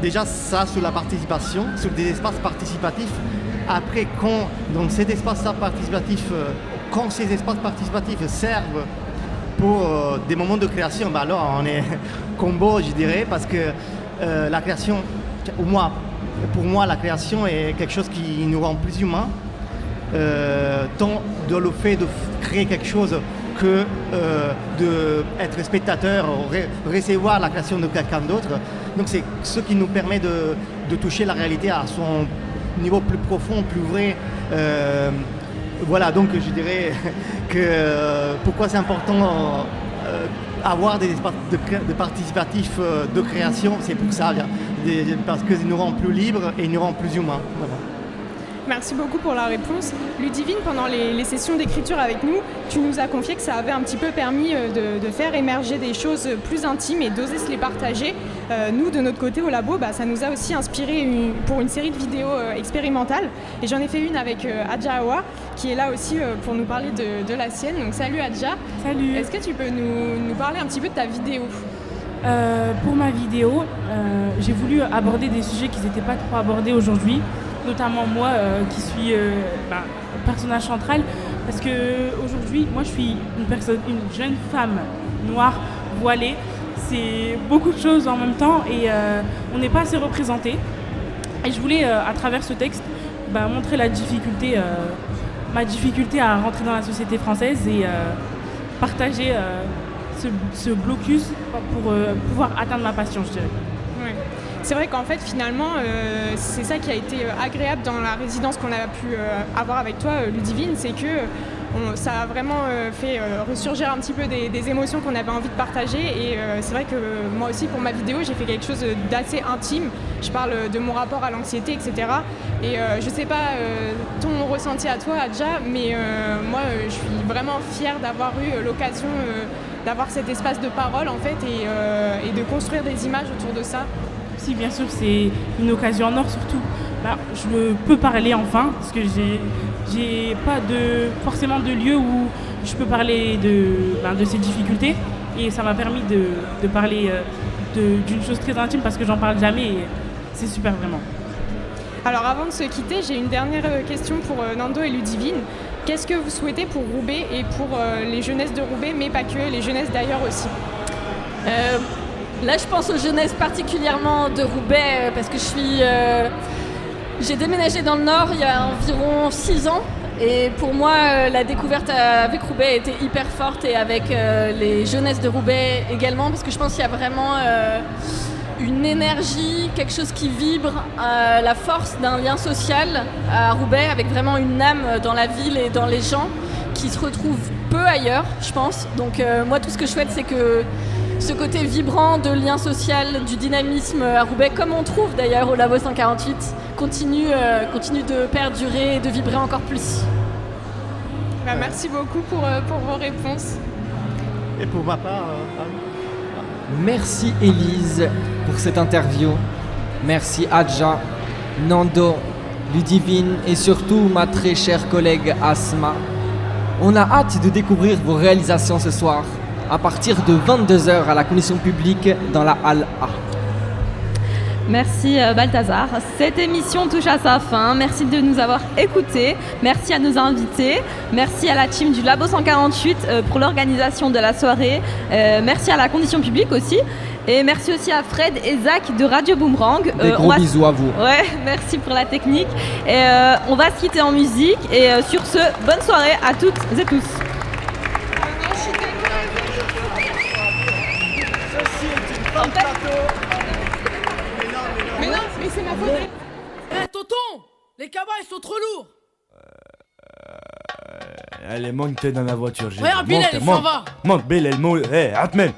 Déjà ça sur la participation, sur des espaces participatifs. Après, dans ces espaces participatifs, quand ces espaces participatifs servent pour des moments de création, alors on est combo, je dirais, parce que la création, pour moi, la création est quelque chose qui nous rend plus humains, tant dans le fait de créer quelque chose que d'être spectateur, recevoir la création de quelqu'un d'autre. Donc c'est ce qui nous permet de toucher la réalité à son niveau plus profond, plus vrai. Voilà, donc je dirais que pourquoi c'est important avoir des espaces de participatifs de création, c'est pour ça, parce que nous rend plus libres et nous rend plus humains. Voilà. Merci beaucoup pour la réponse. Ludivine, pendant les sessions d'écriture avec nous, tu nous as confié que ça avait un petit peu permis de faire émerger des choses plus intimes et d'oser se les partager. Nous, de notre côté au labo, ça nous a aussi inspiré pour une série de vidéos expérimentales. Et j'en ai fait une avec Adja Awa, qui est là aussi pour nous parler de la sienne. Donc salut Adja. Salut. Est-ce que tu peux nous parler un petit peu de ta vidéo ? Pour ma vidéo, j'ai voulu aborder des sujets qui n'étaient pas trop abordés aujourd'hui. Notamment moi qui suis personnage central, parce que aujourd'hui moi je suis une jeune femme noire voilée, c'est beaucoup de choses en même temps et on n'est pas assez représenté. Et je voulais à travers ce texte montrer ma difficulté à rentrer dans la société française et partager ce blocus pour pouvoir atteindre ma passion, je dirais. Ouais. C'est vrai qu'en fait, finalement, c'est ça qui a été agréable dans la résidence qu'on a pu avoir avec toi, Ludivine, c'est que ça a vraiment fait ressurgir un petit peu des émotions qu'on avait envie de partager. Et c'est vrai que moi aussi, pour ma vidéo, j'ai fait quelque chose d'assez intime. Je parle de mon rapport à l'anxiété, etc. Et je sais pas ton ressenti à toi, Adja, mais moi, je suis vraiment fière d'avoir eu l'occasion d'avoir cet espace de parole, en fait, et de construire des images autour de ça. Si, bien sûr, c'est une occasion en or surtout. Je peux parler enfin, parce que j'ai pas forcément de lieu où je peux parler de ces difficultés. Et ça m'a permis de parler d'une chose très intime parce que j'en parle jamais et c'est super vraiment. Alors avant de se quitter, j'ai une dernière question pour Nando et Ludivine. Qu'est-ce que vous souhaitez pour Roubaix et pour les jeunesses de Roubaix, mais pas que, les jeunesses d'ailleurs aussi? Là, je pense aux jeunesses particulièrement de Roubaix parce que j'ai déménagé dans le Nord il y a environ 6 ans et pour moi, la découverte avec Roubaix était hyper forte et avec les jeunesses de Roubaix également parce que je pense qu'il y a vraiment une énergie, quelque chose qui vibre, la force d'un lien social à Roubaix avec vraiment une âme dans la ville et dans les gens qui se retrouvent peu ailleurs, je pense. Donc moi, tout ce que je souhaite, c'est que ce côté vibrant de lien social, du dynamisme à Roubaix, comme on trouve d'ailleurs au Labo 148, continue de perdurer et de vibrer encore plus. Merci beaucoup pour vos réponses. Et pour ma part, Merci Élise pour cette interview. Merci Adja, Nando, Ludivine et surtout ma très chère collègue Asma. On a hâte de découvrir vos réalisations ce soir à partir de 22h à la commission publique dans la halle A. Merci Balthazar. Cette émission touche à sa fin. Merci de nous avoir écoutés. Merci à nos invités. Merci à la team du Labo 148 pour l'organisation de la soirée. Merci à la condition publique aussi. Et merci aussi à Fred et Zach de Radio Boomerang. Des gros bisous à vous. Ouais, merci pour la technique. Et on va se quitter en musique. Et sur ce, bonne soirée à toutes et tous. c'est ma faute. Eh tonton, les cabas ils sont trop lourds. Allez, monte dans la voiture. Regarde, Bilal, il s'en va. Monte, Bilal, monte. Atmen.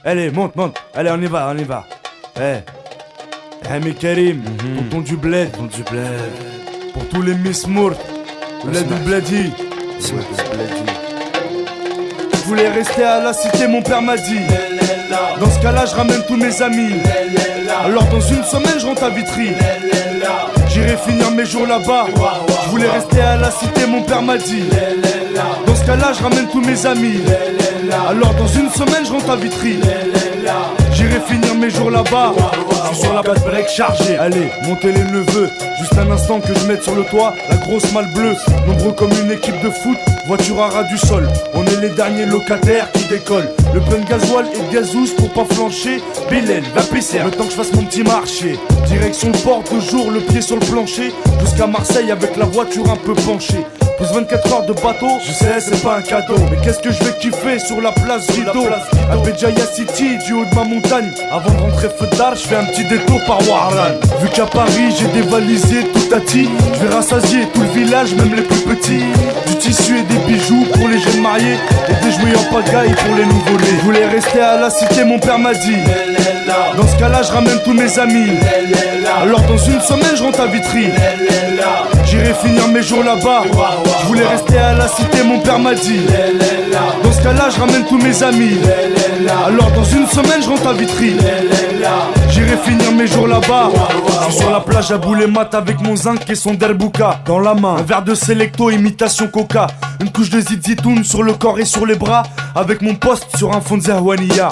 Allez, monte. Allez, on y va. Hami Karim, tonton du bled. Pour tous les Miss Mourt, bled ou bledi. Je voulais rester à la cité, mon père m'a dit. Dans ce cas-là, je ramène tous mes amis. Alors dans une semaine, je rentre à Vitry. J'irai finir mes jours là-bas. Je voulais rester à la cité, mon père m'a dit. Dans ce cas-là, je ramène tous mes amis. Alors dans une semaine, je rentre à Vitry. J'irai finir mes jours là-bas. Je suis sur la base break chargée. Allez, montez les neveux. Juste un instant que je mette sur le toit la grosse malle bleue. Nombreux comme une équipe de foot, voiture à ras du sol. On est les derniers locataires qui décollent. Le plein de gasoil et de gazous pour pas flancher. Bilal, va pisser, le temps que je fasse mon petit marché. Direction le port, toujours le pied sur le plancher. Jusqu'à Marseille avec la voiture un peu penchée. Plus 24 heures de bateau, je sais c'est pas un cadeau. Mais qu'est-ce que je vais kiffer sur la place Vito à Béjaïa City, du haut de ma montagne. Avant de rentrer feu d'art, je fais un petit détour par Warlan. Vu qu'à Paris j'ai dévalisé tout à ti, je vais rassasier tout le village, même les plus petits. Du tissu et des bijoux pour les jeunes mariés, et des jouets en pagaille pour les nouveau-nés. Je voulais rester à la cité, mon père m'a dit. Dans ce cas-là, je ramène tous mes amis. Alors dans une semaine, je rentre à Vitry. J'irai finir mes jours là-bas. Je voulais rester à la cité, mon père m'a dit. Dans ce cas-là, je ramène tous mes amis. Alors dans une semaine, je rentre à Vitry. J'irai finir mes jours là-bas. Je suis sur la plage à Boulemat avec mon zinc et son derbouka dans la main. Un verre de Selecto, imitation coca. Une couche de zizitoun sur le corps et sur les bras. Avec mon poste sur un fond de Zahouania.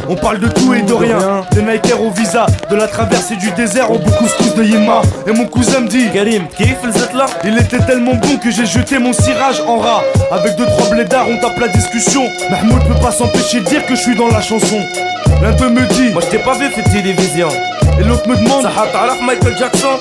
On parle de tout et de rien, des Nikers au visa, de la traversée du désert au couscous de Yima. Et mon cousin me dit Karim, kiff le là. Il était tellement bon que j'ai jeté mon cirage en rat. Avec 2-3 blédards on tape la discussion. Mahmoud peut pas s'empêcher de dire que je suis dans la chanson. L'un d'eux me dit moi je t'ai pas vu fait télévision. Et l'autre me demande Michael Jackson.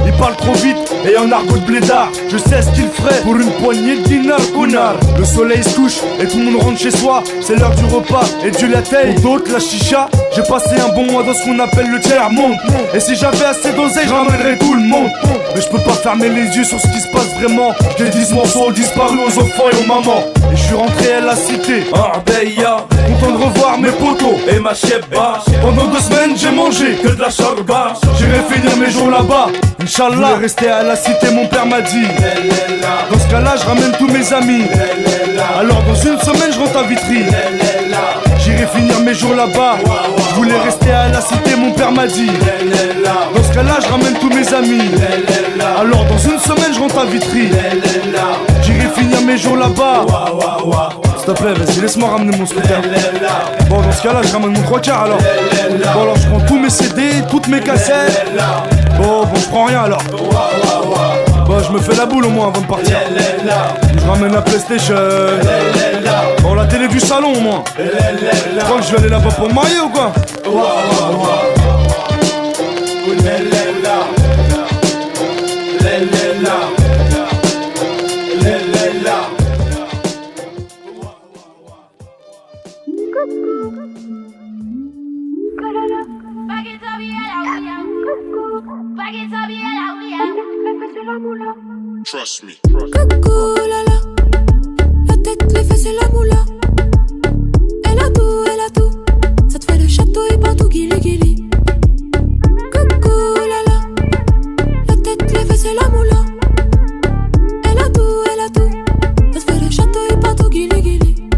Il parle trop vite et en argot de blédard. Je sais ce qu'il ferait pour une poignée de dinars, connard. Le soleil se couche et tout le monde rentre chez soi. C'est l'heure du repas et du latte. Pour d'autres la chicha. J'ai passé un bon mois dans ce qu'on appelle le tiers-monde. Et si j'avais assez d'oseille, je ramènerais tout le monde. Mais je peux pas fermer les yeux sur ce qui se passe vraiment. J'ai 10 morceaux disparus aux enfants et aux mamans. Et je suis rentré à la cité, content de revoir mes potos et ma chebba. Pendant 2 semaines j'ai mangé que de la charba. J'irai finir mes jours là-bas, Inch'Allah. Je voulais rester à la cité, mon père m'a dit. Dans ce cas-là, je ramène tous mes amis. Alors dans une semaine, je rentre à Vitry. J'irai finir mes jours là-bas. Je voulais rester à la cité, mon père m'a dit. Dans ce cas-là, je ramène tous mes amis. Alors dans une semaine, je rentre à Vitry. J'irai finir mes jours là-bas. S'il te plaît, vas-y, laisse-moi ramener mon scooter. Bon, dans ce cas-là, je ramène mon 3/4 alors. Bon, alors je prends tous mes CD, toutes mes cassettes. Bon, je prends rien alors. Bon, je me fais la boule au moins avant de partir. Je ramène la PlayStation. Bon, la télé du salon au moins. Tu crois que je vais aller là-bas pour me marier ou quoi? Trust me. Coucou lala, la tête, les fesses et la moula. Elle a tout, ça te fait le château et partout guili guili. Coucou lala, la tête, les fesses et la moula. Elle a tout, ça te fait le château et partout guili guili.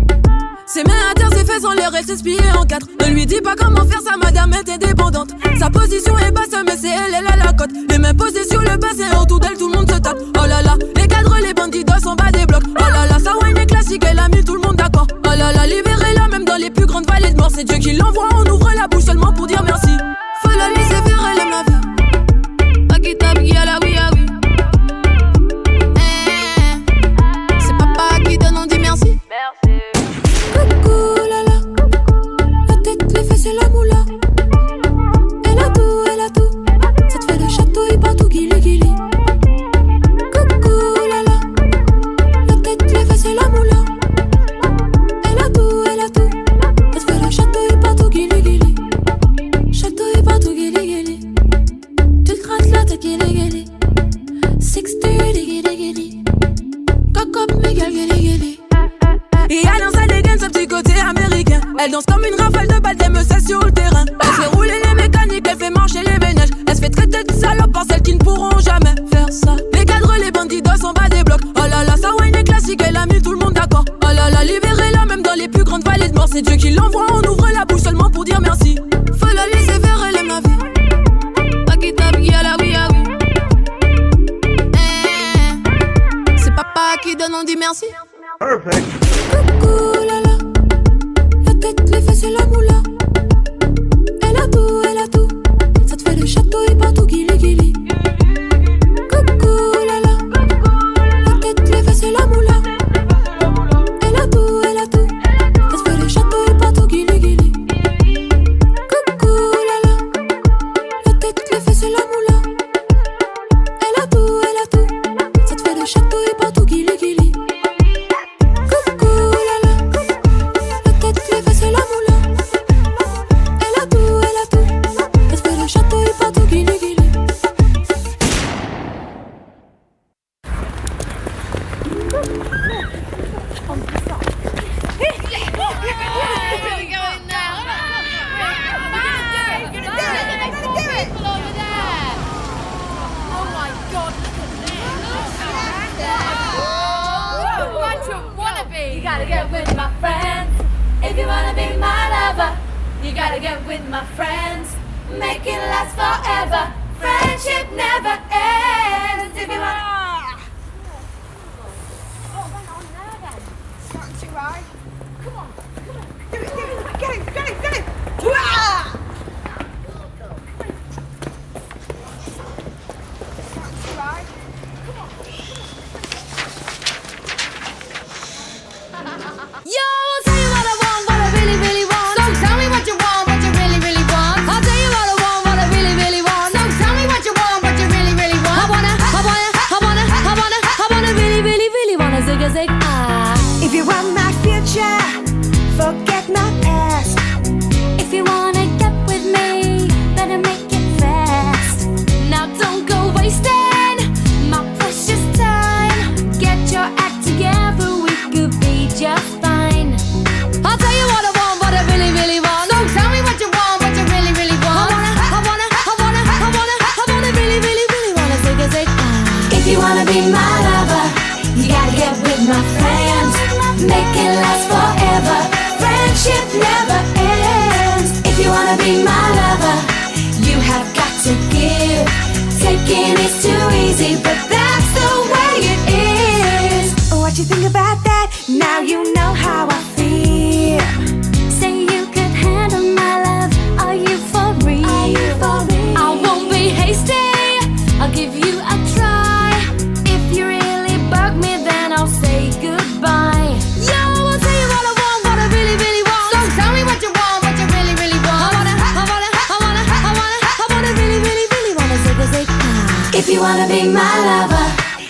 Ses mains à terre, ses fesses en l'air, elle s'est pliée en 4. Ne lui dis pas comment faire, sa madame est indépendante. Sa position est basse, mais c'est elle a la cote. Les mains posées sur le bassin, autour d'elle, tout le monde se tape. Oh là là, les cadres, les bandits sont bas des blocs. Oh là là, sa wine est classique, elle a mis tout le monde d'accord. Oh là là, libérez-la même dans les plus grandes vallées de mort. C'est Dieu qui l'envoie, on ouvre la bouche seulement pour dire merci. Faut la laisser faire, elle aime la vie. Paquita, la oui, ah oui. C'est papa qui donne, on dit merci. Coucou lala, la tête, les fesses et la moula. Elle a tout, ça te fait le château et partout guili guili. Coucou lala, la tête, les fesses et la moula. Elle a tout, ça te fait le château et partout guili guili. gilly gilly. 6:30 gilly gilly. Cock up mes gars gilly gilly. Et elle lance elle dégaine ce petit côté américain. Elle danse comme une rafale de balles, elle me sait sur le terrain. Elle fait rouler les mécaniques, elle fait marcher les ménages. Elle se fait traiter de salope par celles qui ne pourront jamais faire ça. Les cadres, les bandidos en bas des blocs. Oh là là, sa wine est classique, elle a mis tout le monde d'accord. Oh là là, libérez-la même dans les plus grandes vallées de mort. C'est Dieu qui l'envoie, on ouvre la bouche seulement pour dire merci. Faut la laisser faire, elle aime la vie. Paquita, y'a oui, ah oui. C'est papa qui donne, on dit merci. Perfect. Coucou lala, la tête, les fesses et la moula. Elle a tout, ça te fait le château et pas tout guili guili. Coucou lala, la tête, les fesses et la moula. Elle a tout, ça te fait le château et pas tout guili guili. Coucou lala, la tête, les fesses et la moula. Elle a tout, ça te fait le château et pas tout guili guili. You gotta get with my friends. If you wanna be my lover, you gotta get with my friends. Make it last forever. Friendship never ends. If you wanna. Oh, run on there then. Starting to ride. Come on. Get it. Starting to ride. Come on. Yo, I'll tell you what I want, what I really, really want. So tell me what you want, what you really, really want. I'll tell you what I want, what I really, really want. So tell me what you want, what you really, really want. I wanna really, really, really wanna zig a zig ah. If you want my future, forget my past. If you wanna get with me, better make it fast. Now don't go wasting my precious time. Get your act together, we could be just fine. I'll tell you what I want, what I really, really want. So tell me what you want, what you really, really want. I wanna really, really, really wanna zig a zig ah. If you wanna be my lover, you gotta get with my friends. Make it last forever. Friendship never ends. If you wanna be my lover, you have got to give. Taking is too easy, but that's the way it is. What you think about that? Now you know how I feel. Say you could handle my love. Are you for real? I won't be hasty. I'll give you a try. If you really bug me, then I'll say goodbye. Yo, I'll tell you what I want, what I really, really want. So tell me what you want, what you really, really want. I wanna really, really, really wanna zig a zig ah. If you wanna be my lover,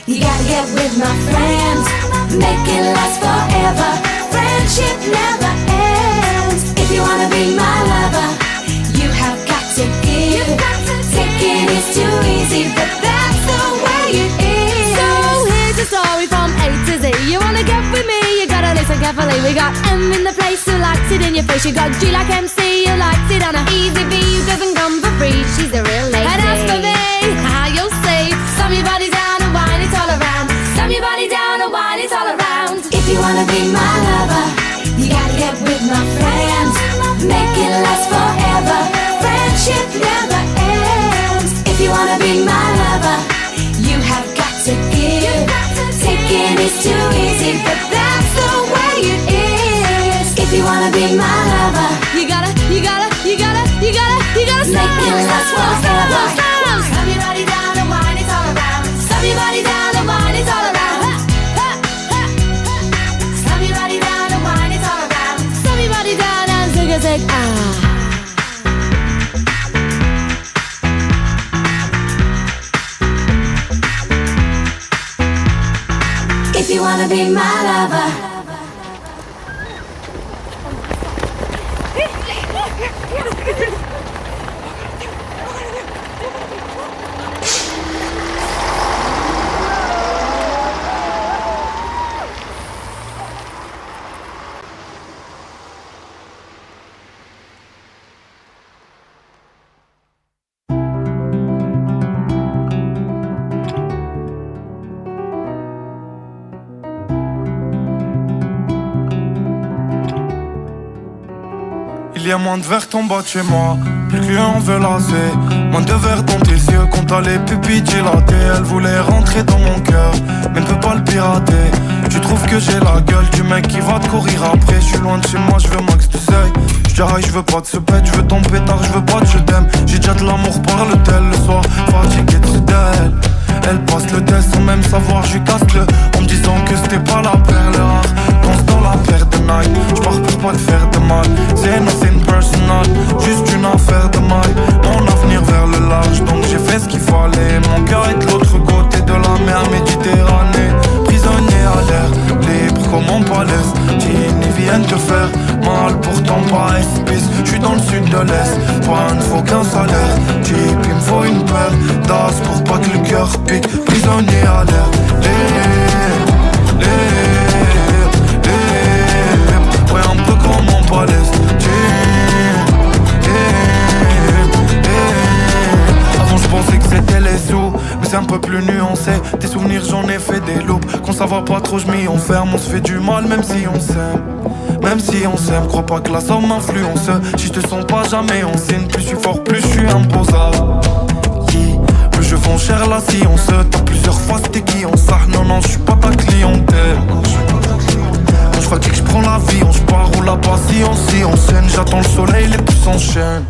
you gotta get with my friends. Make it last forever. Friendship never ends. If you wanna be my lover, you have got to give. Taking is too easy, but that's the way it is. So here's a story from A to Z. You wanna get with me, you gotta listen carefully. We got M in the place who likes it in your face. You got G like MC who likes it on a easy V who doesn't come for free. She's a real lady. And as for me, how you'll say, slam your body down and wine it all around. Slam your body down and wine it all around. If you wanna be my lover, you gotta get with my friends. Make it last forever. Friendship never ends. If you wanna be my lover, you have got to give. Taking is too easy, but that's the way it is. If you wanna be my lover, you gotta make it last forever. Slam your body down and wine it all around. Slam your body down and wine it all around. Slam your body down and wine it all around. Slam your body down and zig a zig ah. If you wanna be my lover. y a moins de verre en bas de chez moi. Plus qu'un veut lasser. Moins de verre dans tes yeux quand t'as les pupilles dilatées. Elle voulait rentrer dans mon cœur, mais ne peut pas le pirater. Tu trouves que j'ai la gueule du mec qui va te courir après. Je suis loin de chez moi, je veux max de seuil. J'dirais je veux pas de ce pète, je veux ton pétard, je veux pas de je t'aime. J'ai déjà de l'amour par le tel le soir, fatigué de d'elle. Elle passe le test sans même savoir, je casse le en me disant que c'était pas la perle rare. Danse dans la paire de Nike, j'pars pour pas te faire de mal. C'est nothing personal, juste une affaire de maille. Mon avenir vers le large, donc j'ai fait ce qu'il fallait. Mon cœur est de l'autre côté de la mer Méditerranée. Prisonnier à l'air, libre comme en Palais. Tini viennent te faire mal, pourtant pas espèce. J'suis dans le sud de l'Est, pas ne faut qu'un salaire. Type, il me faut une paire d'as pour pas que le cœur pique. Prisonnier à l'air, ouais un peu comme en Palais. Avant je pensais que c'était les sous, mais c'est un peu plus nuancé. Tes souvenirs j'en ai fait des loupes. Quand ça va pas trop je m'y enferme. On se fait du mal même si on s'aime. Même si on s'aime, crois pas que la somme influence. Si je te sens pas jamais en signe. Plus je suis fort, plus je suis imposable. Plus je vends cher la science. T'as plusieurs faces, t'es qui on sort. Non, je suis pas ta clientèle. Quand je fatigue, je prends l'avion. Je pars où la patience, si on scène. J'attends le soleil, les pouces s'enchaînent.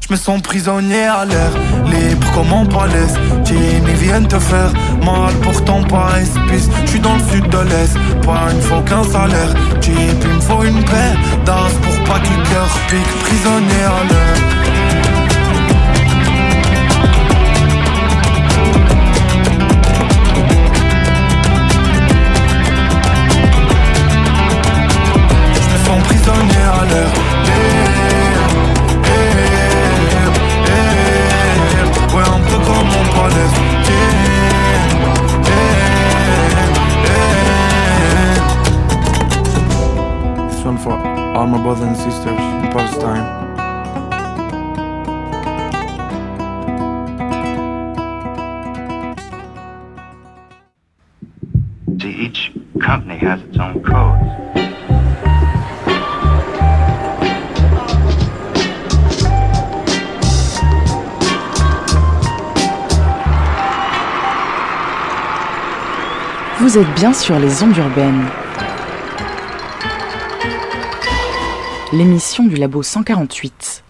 Je me sens prisonnier à l'air, libre comme en Palais. Tini viennent te faire mal, pourtant pas espèce. J'suis dans le sud de l'Est, pas il me faut qu'un salaire. Type, il me faut une paire d'as pour pas que le cœur pique. Prisonnier à l'air. Prisonnier à l'air, ouais un peu comme mon palais. This one for all my brothers and sisters in Palestine. See, each company has its own codes. Vous êtes bien sur les ondes urbaines. L'émission du Labo 148.